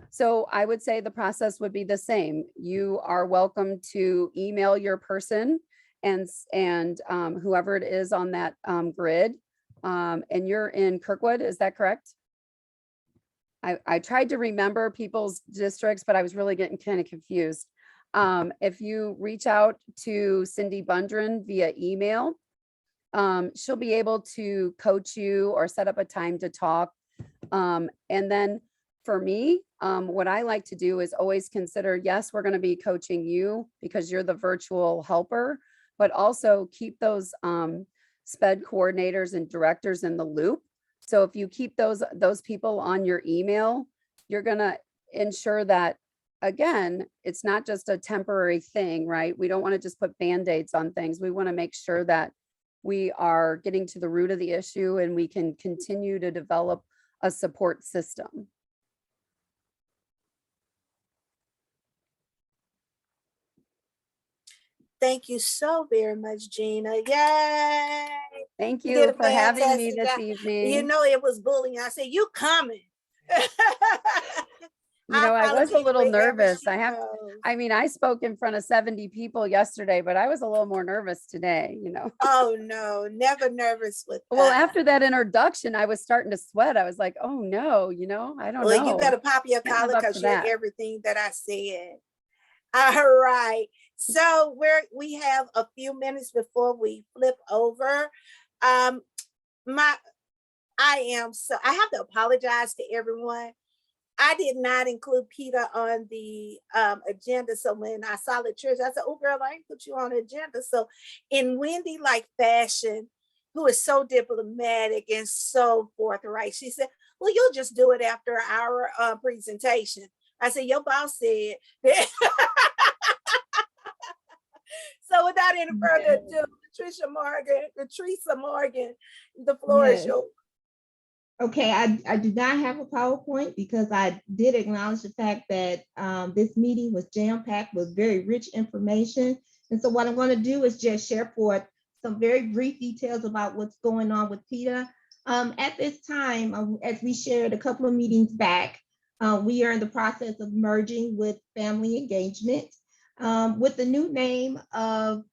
Speaker 5: So I would say the process would be the same. You are welcome to email your person and whoever it is on that grid. And you're in Kirkwood, is that correct? I tried to remember people's districts, but I was really getting kind of confused. If you reach out to Cindy Bundren via email, she'll be able to coach you or set up a time to talk. And then for me, what I like to do is always consider, yes, we're going to be coaching you because you're the virtual helper, but also keep those SPED coordinators and directors in the loop. So if you keep those people on your email, you're going to ensure that, again, it's not just a temporary thing, right? We don't want to just put Band-Aids on things. We want to make sure that we are getting to the root of the issue and we can continue to develop a support system.
Speaker 1: Thank you so very much, Gina. Yay!
Speaker 5: Thank
Speaker 1: You did
Speaker 5: you
Speaker 1: a
Speaker 5: for having me
Speaker 1: fantastic
Speaker 5: this
Speaker 1: job. You
Speaker 5: evening.
Speaker 1: know, it was bullying. I said, you coming.
Speaker 5: You know, I was a
Speaker 1: apologize
Speaker 5: little
Speaker 1: wherever
Speaker 5: nervous.
Speaker 1: she
Speaker 5: I
Speaker 1: goes.
Speaker 5: mean, I spoke in front of 70 people yesterday, but I was a little more nervous today, you know.
Speaker 1: Oh no, never nervous with
Speaker 5: Well,
Speaker 1: us.
Speaker 5: after that introduction, I was starting to sweat. I was like, oh no, you know, I don't
Speaker 1: Well,
Speaker 5: know.
Speaker 1: you better pop your
Speaker 5: Can't live
Speaker 1: collar
Speaker 5: up
Speaker 1: because
Speaker 5: to
Speaker 1: you heard
Speaker 5: that.
Speaker 1: everything that I said. All right. So we have a few minutes before we flip over. I have to apologize to everyone. I did not include Peter on the agenda. So when I saw Latricia, I said, oh girl, I ain't put you on the agenda. So in Wendy like fashion, who is so diplomatic and so forthright, she said, well, you'll just do it after our presentation. I said, your boss said that. So without any further ado, Teresa Morgan, the floor is yours.
Speaker 8: Okay, I do not have a PowerPoint because I did acknowledge the fact that this meeting was jam-packed with very rich information. And so what I'm going to do is just share forth some very brief details about what's going on with PETA. At this time, as we shared a couple of meetings back, we are in the process of merging with family engagement with the new name of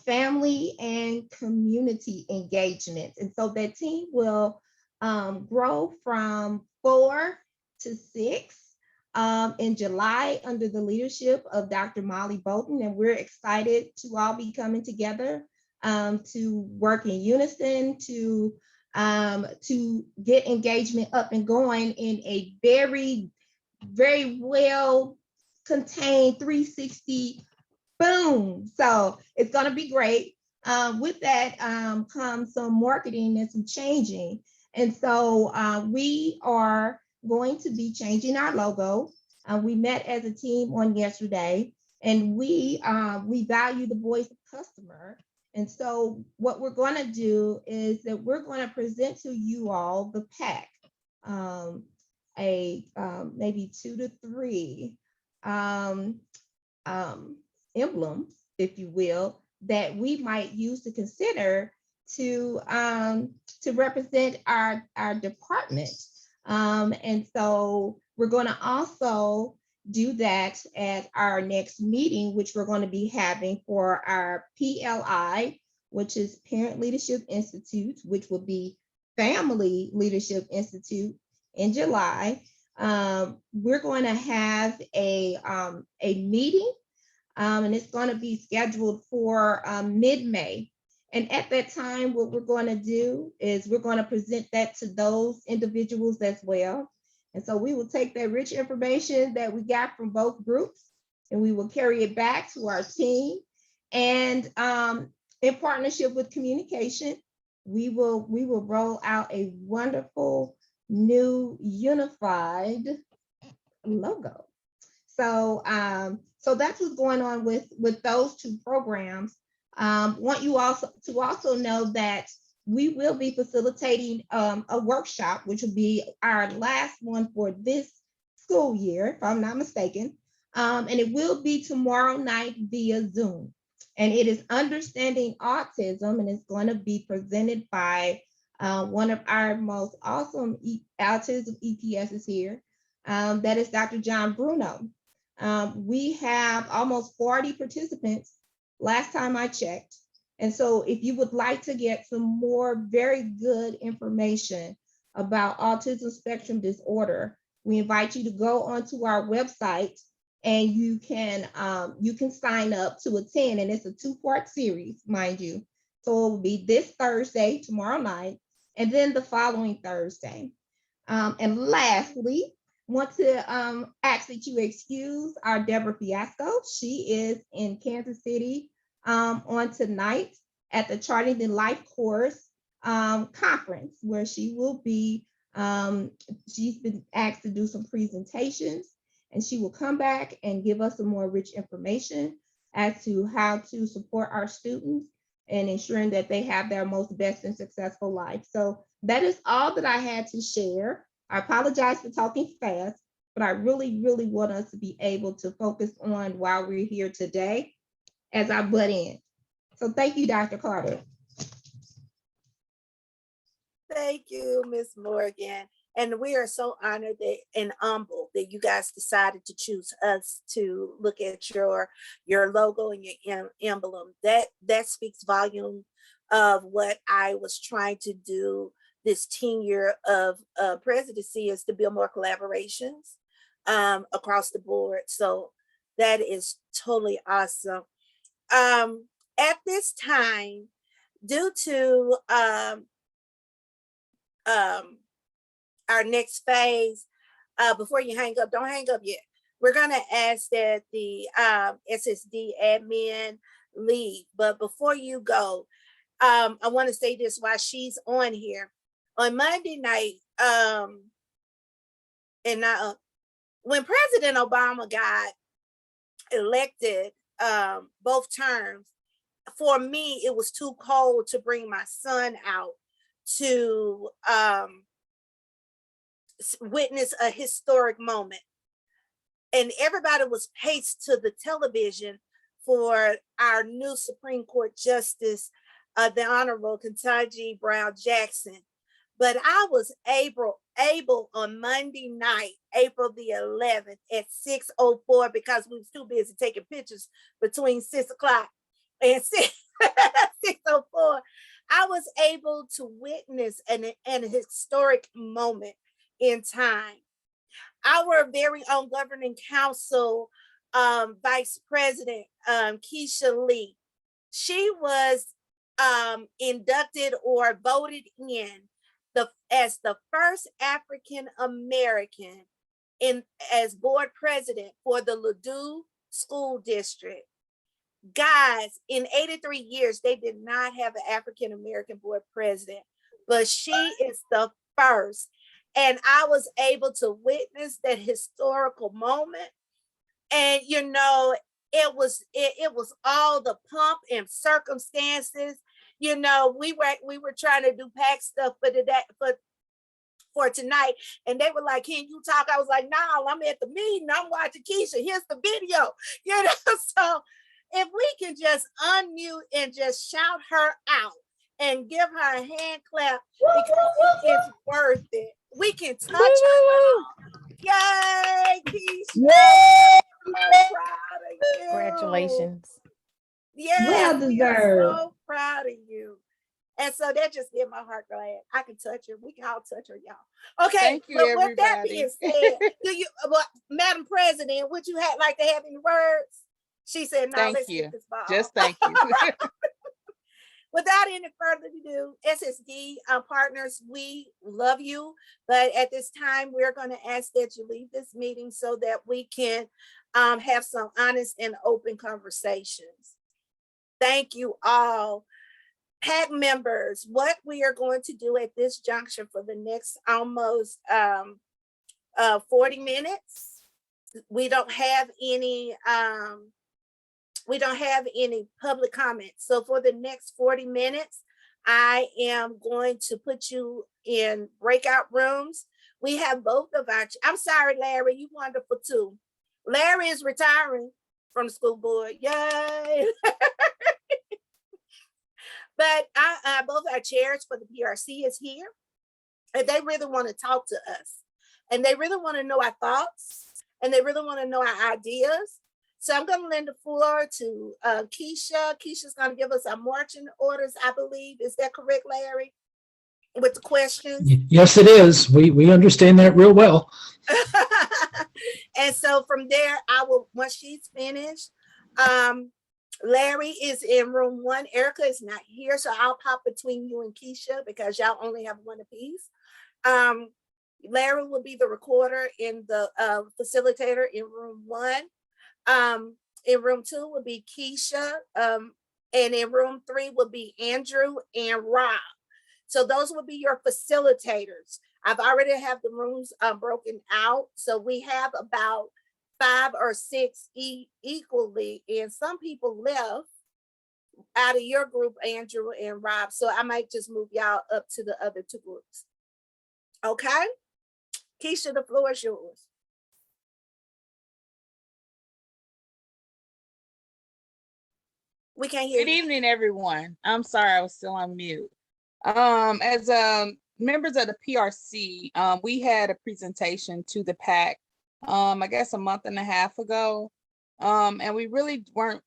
Speaker 8: family and community engagement. And so that team will grow from 4 to 6 in July under the leadership of Dr. Molly Bolton. And we're excited to all be coming together to work in unison, to get engagement up and going in a very, very well contained 360 boom. So it's going to be great. With that comes some marketing and some changing. And so we are going to be changing our logo. We met as a team on yesterday, and we value the voice of customer. And so what we're going to do is that we're going to present to you all the PAC, maybe 2 to 3 emblems, if you will, that we might use to consider to represent our department. And so we're going to also do that at our next meeting, which we're going to be having for our PLI, which is Parent Leadership Institute, which will be Family Leadership Institute in July. We're going to have a meeting, and it's going to be scheduled for mid-May. And at that time, what we're going to do is we're going to present that to those individuals as well. And so we will take that rich information that we got from both groups, and we will carry it back to our team. And in partnership with communication, we will roll out a wonderful new unified logo. So that's what's going on with those two programs. Want you also to know that we will be facilitating a workshop, which will be our last one for this school year, if I'm not mistaken. And it will be tomorrow night via Zoom. And it is Understanding Autism, and it's going to be presented by one of our most awesome autism EPSs here. That is Dr. John Bruno. We have almost 40 participants last time I checked. And so if you would like to get some more very good information about autism spectrum disorder, we invite you to go onto our website, and you can sign up to attend. And it's a 2-part series, mind you. So it will be this Thursday, tomorrow night, and then the following Thursday. And lastly, want to ask that you excuse our Deborah Fiasco. She is in Kansas City on tonight at the Charting the Life course conference, where she will be, she's been asked to do some presentations, and she will come back and give us some more rich information as to how to support our students and ensuring that they have their most best and successful life. So that is all that I had to share. I apologize for talking fast, but I really, really want us to be able to focus on why we're here today. as I butt in. So thank you, Dr. Carter.
Speaker 1: Thank you, Ms. Morgan. And we are so honored and humbled that you guys decided to choose us to look at your logo and your emblem. That speaks volume of what I was trying to do this tenure of presidency, is to build more collaborations across the board. So that is totally awesome. At this time, due to our next phase, before you hang up, don't hang up yet. We're gonna ask that the SSD admin leave. But before you go, I want to say this while she's on here. On Monday night, when President Obama got elected both terms, for me, it was too cold to bring my son out to witness a historic moment. And everybody was paced to the television for our new Supreme Court Justice, the Honorable Ketanji Brown Jackson. But I was able on Monday night, April the 11th at 6:04, because we was too busy taking pictures between 6 o'clock and 6:04. I was able to witness an historic moment in time. Our very own governing council vice president, Keisha Lee, she was inducted or voted in as the first African American as board president for the Ladue School District. Guys, in 83 years, they did not have an African American board president, but she is the first. And I was able to witness that historical moment. And it was all the pomp and circumstances. We were trying to do PAC stuff for tonight, and they were like, "Can you talk?" I was like, "No, I'm at the meeting. I'm watching Keisha. Here's the video." So if we can just unmute and just shout her out and give her a hand clap, because it's worth it. We can touch her. Yay, Keisha!
Speaker 3: Yay!
Speaker 1: I'm proud of you.
Speaker 3: Congratulations.
Speaker 1: Yes,
Speaker 8: Well
Speaker 1: we are
Speaker 8: deserved.
Speaker 1: so proud of you. And so that just made my heart glad. I can touch her. We can all touch her, y'all. Okay.
Speaker 11: Thank you,
Speaker 1: but with that
Speaker 11: everybody.
Speaker 1: being said, Madam President, would you like to have any words? She said, "No,
Speaker 11: Thank
Speaker 1: let's
Speaker 11: you.
Speaker 1: get this ball."
Speaker 11: Just thank you.
Speaker 1: Without any further ado, SSD partners, we love you. But at this time, we're going to ask that you leave this meeting so that we can have some honest and open conversations. Thank you all. PAC members, what we are going to do at this juncture for the next almost 40 minutes, we don't have any public comments. So for the next 40 minutes, I am going to put you in breakout rooms. We have both of I'm sorry, Larry, you wonderful too. Larry is retiring from the school board. Yay. But both our chairs for the PRC is here, and they really want to talk to us, and they really want to know our thoughts, and they really want to know our ideas. So I'm going to lend the floor to Keisha. Keisha's going to give us our marching orders, I believe. Is that correct, Larry? With the questions?
Speaker 12: Yes, it is. We understand that real well.
Speaker 1: And so from there, once she's finished, Larry is in room 1. Erica is not here, so I'll pop between you and Keisha because y'all only have one apiece. Larry will be the recorder in the facilitator in room 1. In room 2 will be Keisha, and in room 3 will be Andrew and Rob. So those will be your facilitators. I've already have the rooms broken out. So we have about 5 or 6 equally, and some people left out of your group, Andrew and Rob. So I might just move y'all up to the other 2 groups. Okay? Keisha, the floor is yours. We can't hear
Speaker 11: Good
Speaker 1: you.
Speaker 11: evening, everyone. I'm sorry, I was still on mute. As members of the PRC, we had a presentation to the PAC, I guess a month and a half ago. And we really weren't,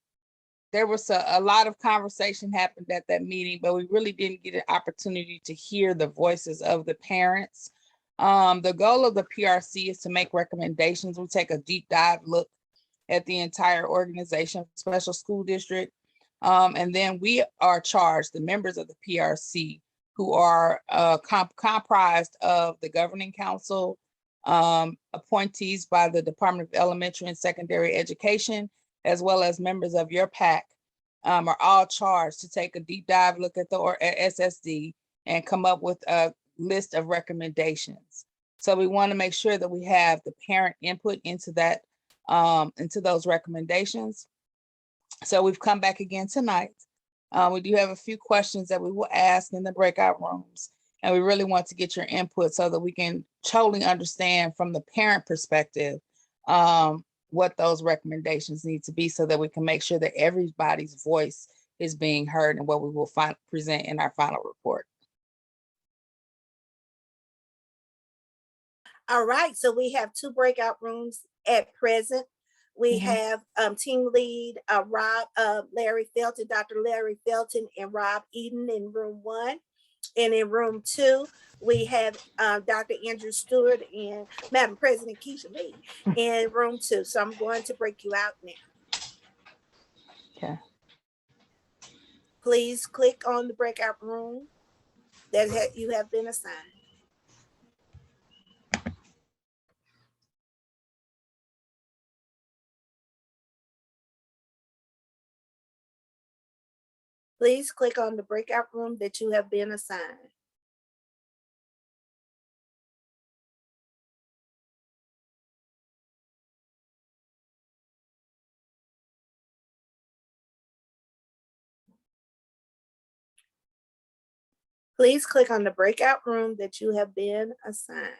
Speaker 11: there was a lot of conversation happened at that meeting, but we really didn't get an opportunity to hear the voices of the parents. The goal of the PRC is to make recommendations. We take a deep dive look at the entire organization, special school district. And then we are charged, the members of the PRC, who are comprised of the governing council, appointees by the Department of Elementary and Secondary Education, as well as members of your PAC, are all charged to take a deep dive look at the SSD and come up with a list of recommendations. So we want to make sure that we have the parent input into that, into those recommendations. So we've come back again tonight. We do have a few questions that we will ask in the breakout rooms. And we really want to get your input so that we can totally understand from the parent perspective what those recommendations need to be so that we can make sure that everybody's voice is being heard and what we will present in our final report.
Speaker 1: All right, so we have 2 breakout rooms at present. We have team lead Larry Felton, Dr. Larry Felton and Rob Eden in room 1. And in room 2, we have Dr. Andrew Stewart and Madam President Keisha Lee in room 2. So I'm going to break you out now.
Speaker 11: Okay.
Speaker 1: Please click on the breakout room that you have been assigned. Please click on the breakout room that you have been assigned. Please click on the breakout room that you have been assigned.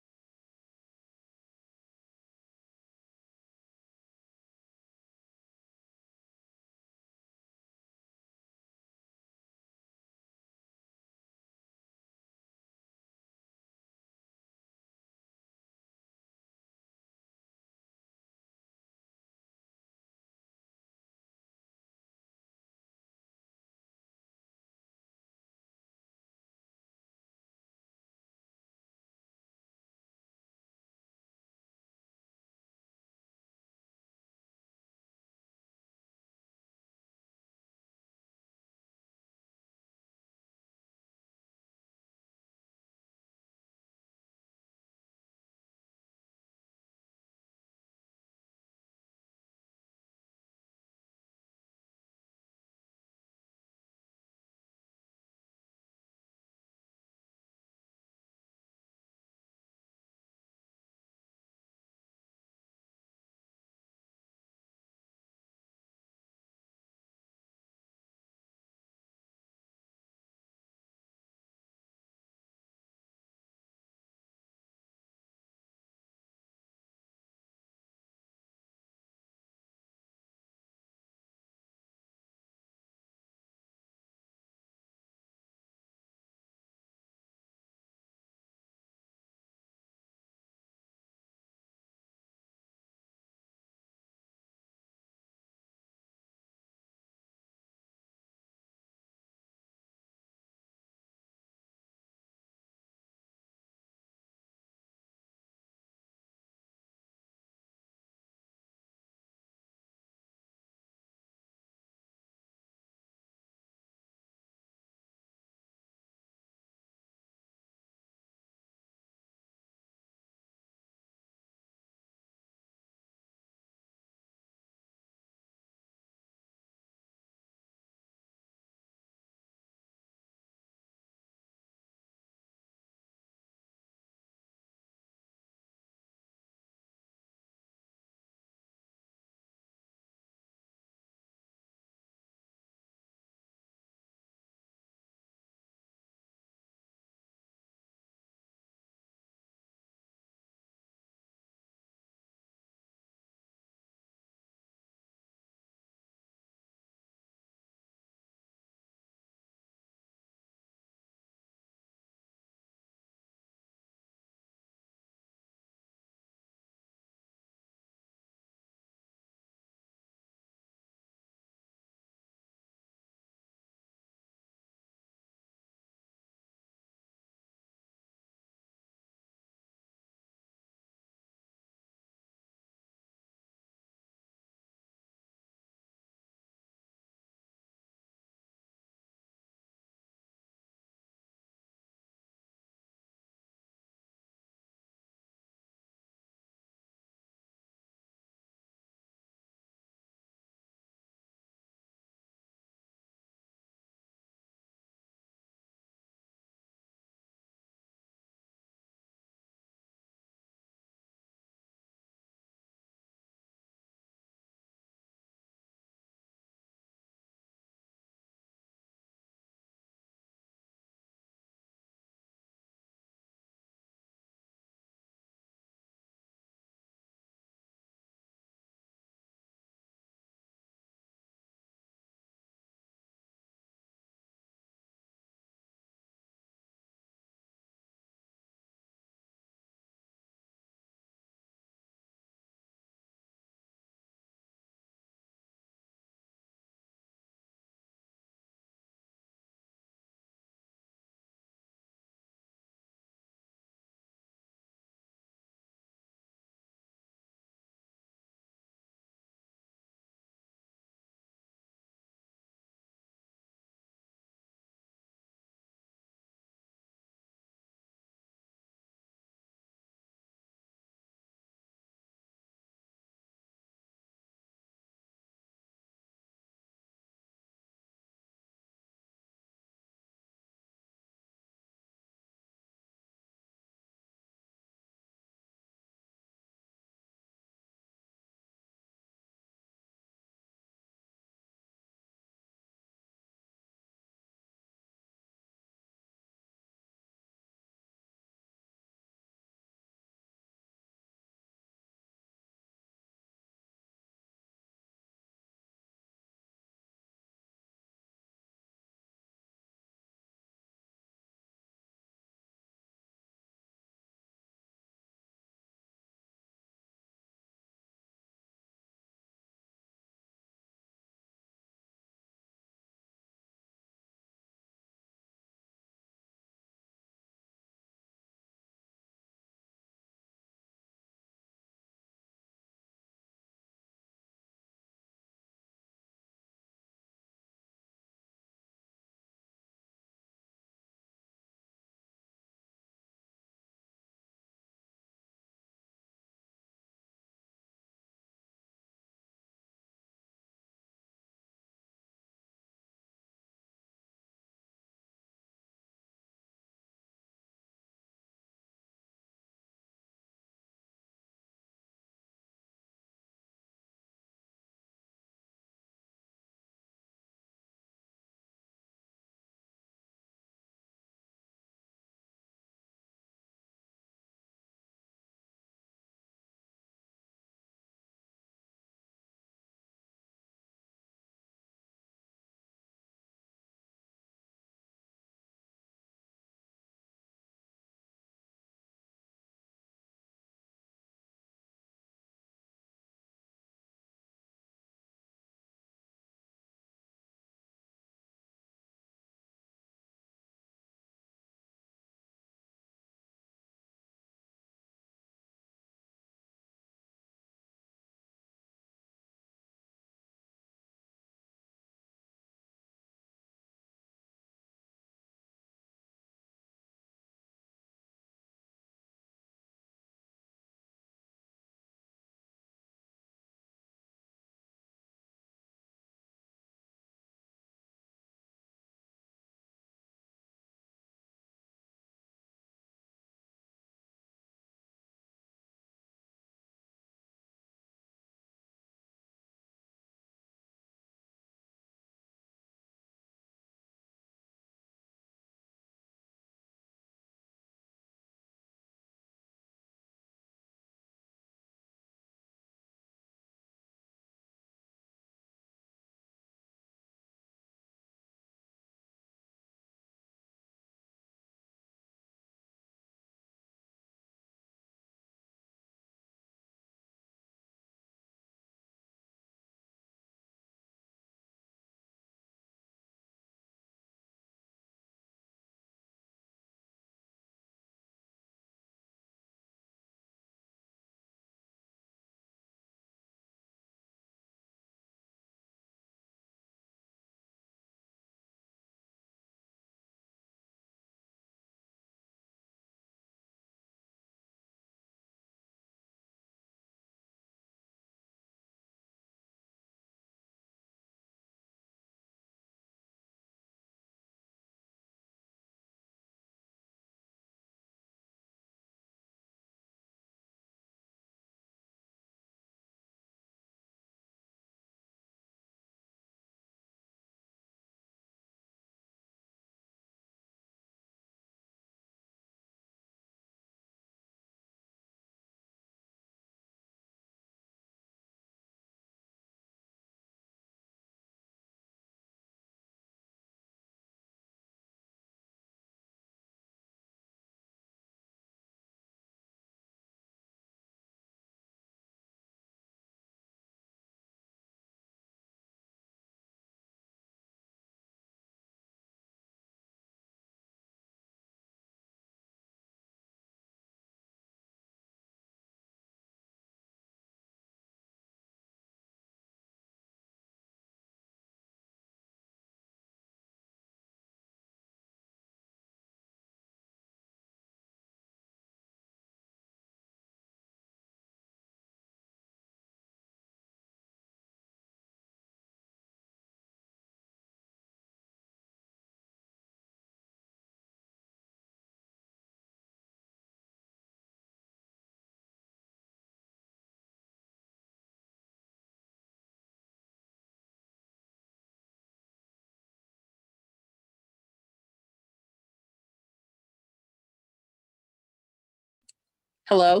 Speaker 13: Hello?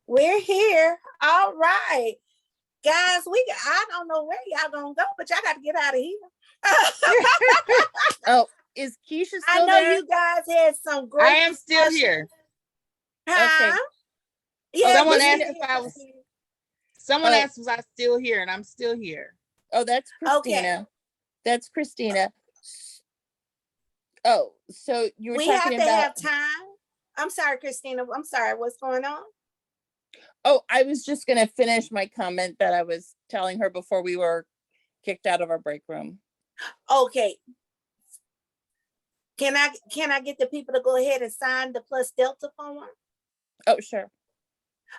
Speaker 1: We're here. All right. Guys, I don't know where y'all gonna go, but y'all got to get out of here.
Speaker 13: Oh, is Keisha still
Speaker 1: I know
Speaker 13: there?
Speaker 1: you guys had some great.
Speaker 11: I am still here.
Speaker 1: Huh?
Speaker 13: Okay.
Speaker 1: Yeah,
Speaker 11: Someone
Speaker 1: we
Speaker 11: asked
Speaker 1: still
Speaker 11: if
Speaker 1: here.
Speaker 11: I was. Someone
Speaker 13: Oh.
Speaker 11: asked was I still here, and I'm still here.
Speaker 13: Oh, that's Christina.
Speaker 1: Okay.
Speaker 13: That's Christina. Oh, so you were
Speaker 1: We have
Speaker 13: talking
Speaker 1: to
Speaker 13: about.
Speaker 1: have time. I'm sorry, Christina. I'm sorry. What's going on?
Speaker 13: Oh, I was just going to finish my comment that I was telling her before we were kicked out of our break room.
Speaker 1: Okay. Can I get the people to go ahead and sign the Plus Delta form?
Speaker 13: Oh, sure.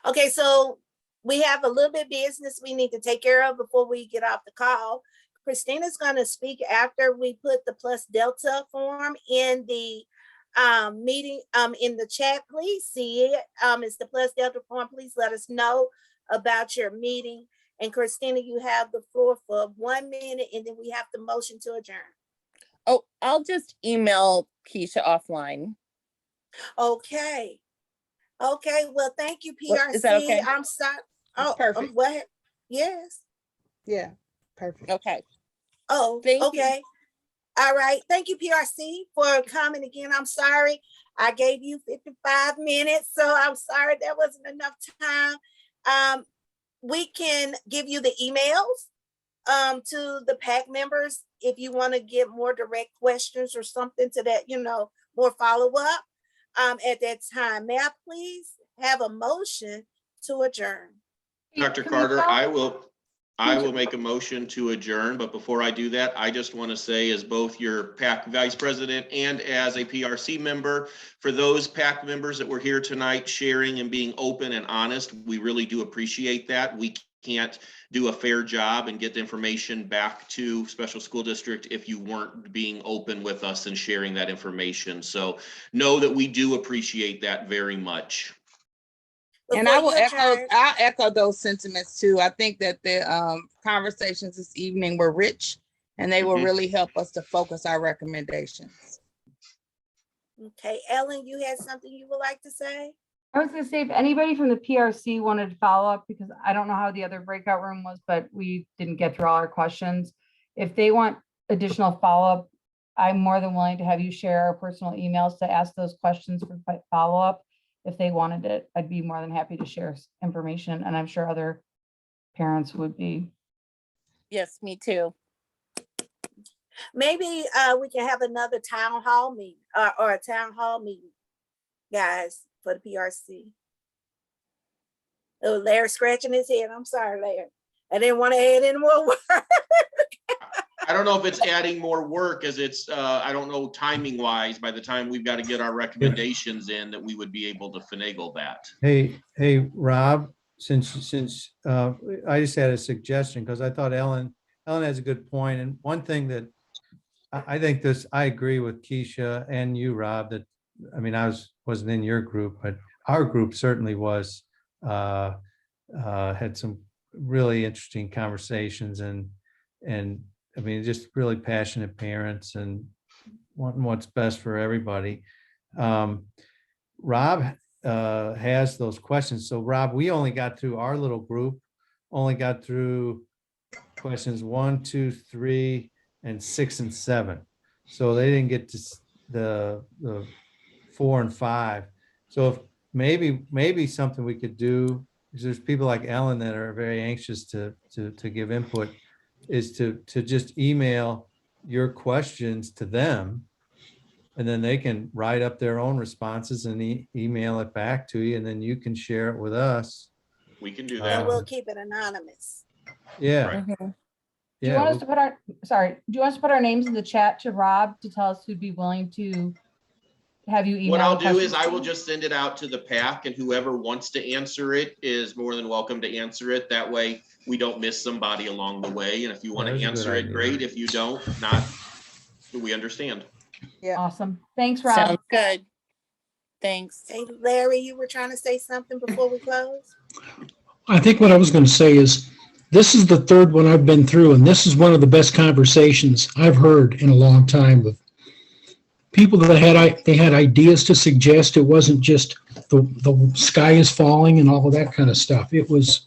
Speaker 1: Okay, so we have a little bit of business we need to take care of before we get off the call. Christina's going to speak after we put the Plus Delta form in the meeting in the chat. Please see it. It's the Plus Delta form. Please let us know about your meeting. And Christina, you have the floor for 1 minute, and then we have the motion to adjourn.
Speaker 13: Oh, I'll just email Keisha offline.
Speaker 1: Okay. Okay. Well, thank you, PRC.
Speaker 13: Is that okay?
Speaker 1: I'm sorry. Oh,
Speaker 11: perfect.
Speaker 1: What? Yes.
Speaker 11: Yeah, perfect.
Speaker 13: Okay.
Speaker 1: Oh,
Speaker 13: Thank you.
Speaker 1: okay. All right. Thank you, PRC, for coming again. I'm sorry. I gave you 55 minutes, so I'm sorry there wasn't enough time. We can give you the emails to the PAC members if you want to get more direct questions or something to that, more follow-up at that time. May I please have a motion to adjourn?
Speaker 4: Dr. Carter, I will make a motion to adjourn, but before I do that, I just want to say, as both your PAC Vice President and as a PRC member, for those PAC members that were here tonight sharing and being open and honest, we really do appreciate that. We can't do a fair job and get the information back to Special School District if you weren't being open with us and sharing that information. So know that we do appreciate that very much.
Speaker 11: And I'll echo those sentiments too. I think that the conversations this evening were rich, and they will really help us to focus our recommendations.
Speaker 1: Okay, Ellen, you had something you would like to say?
Speaker 14: I was gonna say, if anybody from the PRC wanted to follow up, because I don't know how the other breakout room was, but we didn't get through all our questions. If they want additional follow-up, I'm more than willing to have you share our personal emails to ask those questions for follow-up. If they wanted it, I'd be more than happy to share information, and I'm sure other parents would be.
Speaker 13: Yes, me too.
Speaker 1: Maybe we can have another town hall meeting or a town hall meeting, guys, for the PRC. Oh, Larry scratching his head. I'm sorry, Larry. I didn't want to add any more work.
Speaker 4: I don't know if it's adding more work as it's, I don't know, timing wise, by the time we've got to get our recommendations in, that we would be able to finagle that.
Speaker 15: Hey, Rob, since I just had a suggestion, because I thought Ellen has a good point. And one thing that I think I agree with Keisha and you, Rob, that, I mean, wasn't in your group, but our group certainly was, had some really interesting conversations and I mean, just really passionate parents and wanting what's best for everybody. Rob has those questions. So Rob, we only got through our little group, only got through questions 1, 2, 3, and 6 and 7. So they didn't get to the 4 and 5. So if maybe something we could do, because there's people like Ellen that are very anxious to give input, is to just email your questions to them, and then they can write up their own responses and email it back to you, and then you can share it with us.
Speaker 4: We can do
Speaker 1: And
Speaker 4: that.
Speaker 1: we'll keep it anonymous.
Speaker 15: Yeah.
Speaker 14: Do you want us to put our names in the chat to Rob to tell us who'd be willing to have you email?
Speaker 4: What I'll do
Speaker 14: questions
Speaker 4: is I
Speaker 14: to?
Speaker 4: will just send it out to the PAC, and whoever wants to answer it is more than welcome to answer it. That way we don't miss somebody along the way. And if you want
Speaker 15: That's
Speaker 4: to
Speaker 15: a good
Speaker 4: answer it,
Speaker 15: idea.
Speaker 4: great. If you don't, not, we understand.
Speaker 11: Yeah.
Speaker 14: Awesome. Thanks, Rob.
Speaker 13: Sounds good. Thanks.
Speaker 1: Hey, Larry, you were trying to say something before we close?
Speaker 12: I think what I was going to say is, this is the third one I've been through, and this is one of the best conversations I've heard in a long time with people that had ideas to suggest. It wasn't just that the sky is falling and all of that kind of stuff. It was,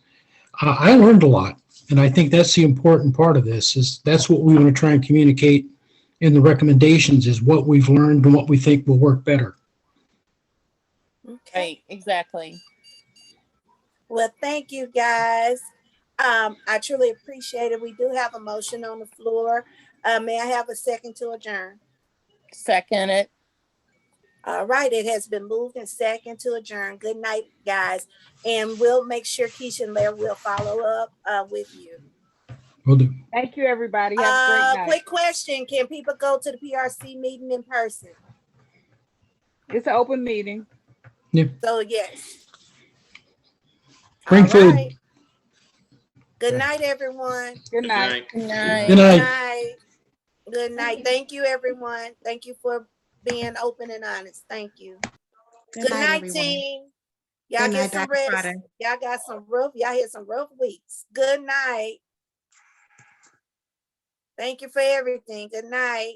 Speaker 12: I learned a lot. And I think that's the important part of this, is that's what we want to try and communicate in the recommendations, is what we've learned and what we think will work better.
Speaker 13: Right, exactly.
Speaker 1: Well, thank you, guys. I truly appreciate it. We do have a motion on the floor. May I have a second to adjourn?
Speaker 13: Second it.
Speaker 1: All right, it has been moved and second to adjourn. Good night, guys. And we'll make sure Keisha and Larry will follow up with you.
Speaker 12: Will do.
Speaker 11: Thank you, everybody. Have a great night.
Speaker 1: Quick question. Can people go to the PRC meeting in person?
Speaker 11: It's an open meeting.
Speaker 1: So yes.
Speaker 12: Bring
Speaker 1: All
Speaker 12: food.
Speaker 1: right. Good night, everyone.
Speaker 11: Good night.
Speaker 13: Good night.
Speaker 12: Good night.
Speaker 1: Night. Good night. Thank you, everyone. Thank you for being open and honest. Thank you. Good night,
Speaker 3: everyone.
Speaker 1: team. Y'all
Speaker 3: Good
Speaker 1: get
Speaker 3: night,
Speaker 1: some
Speaker 3: Dr.
Speaker 1: rest.
Speaker 3: Trotter.
Speaker 1: Y'all got some rough. Y'all had some rough weeks. Good night. Thank you for everything. Good night.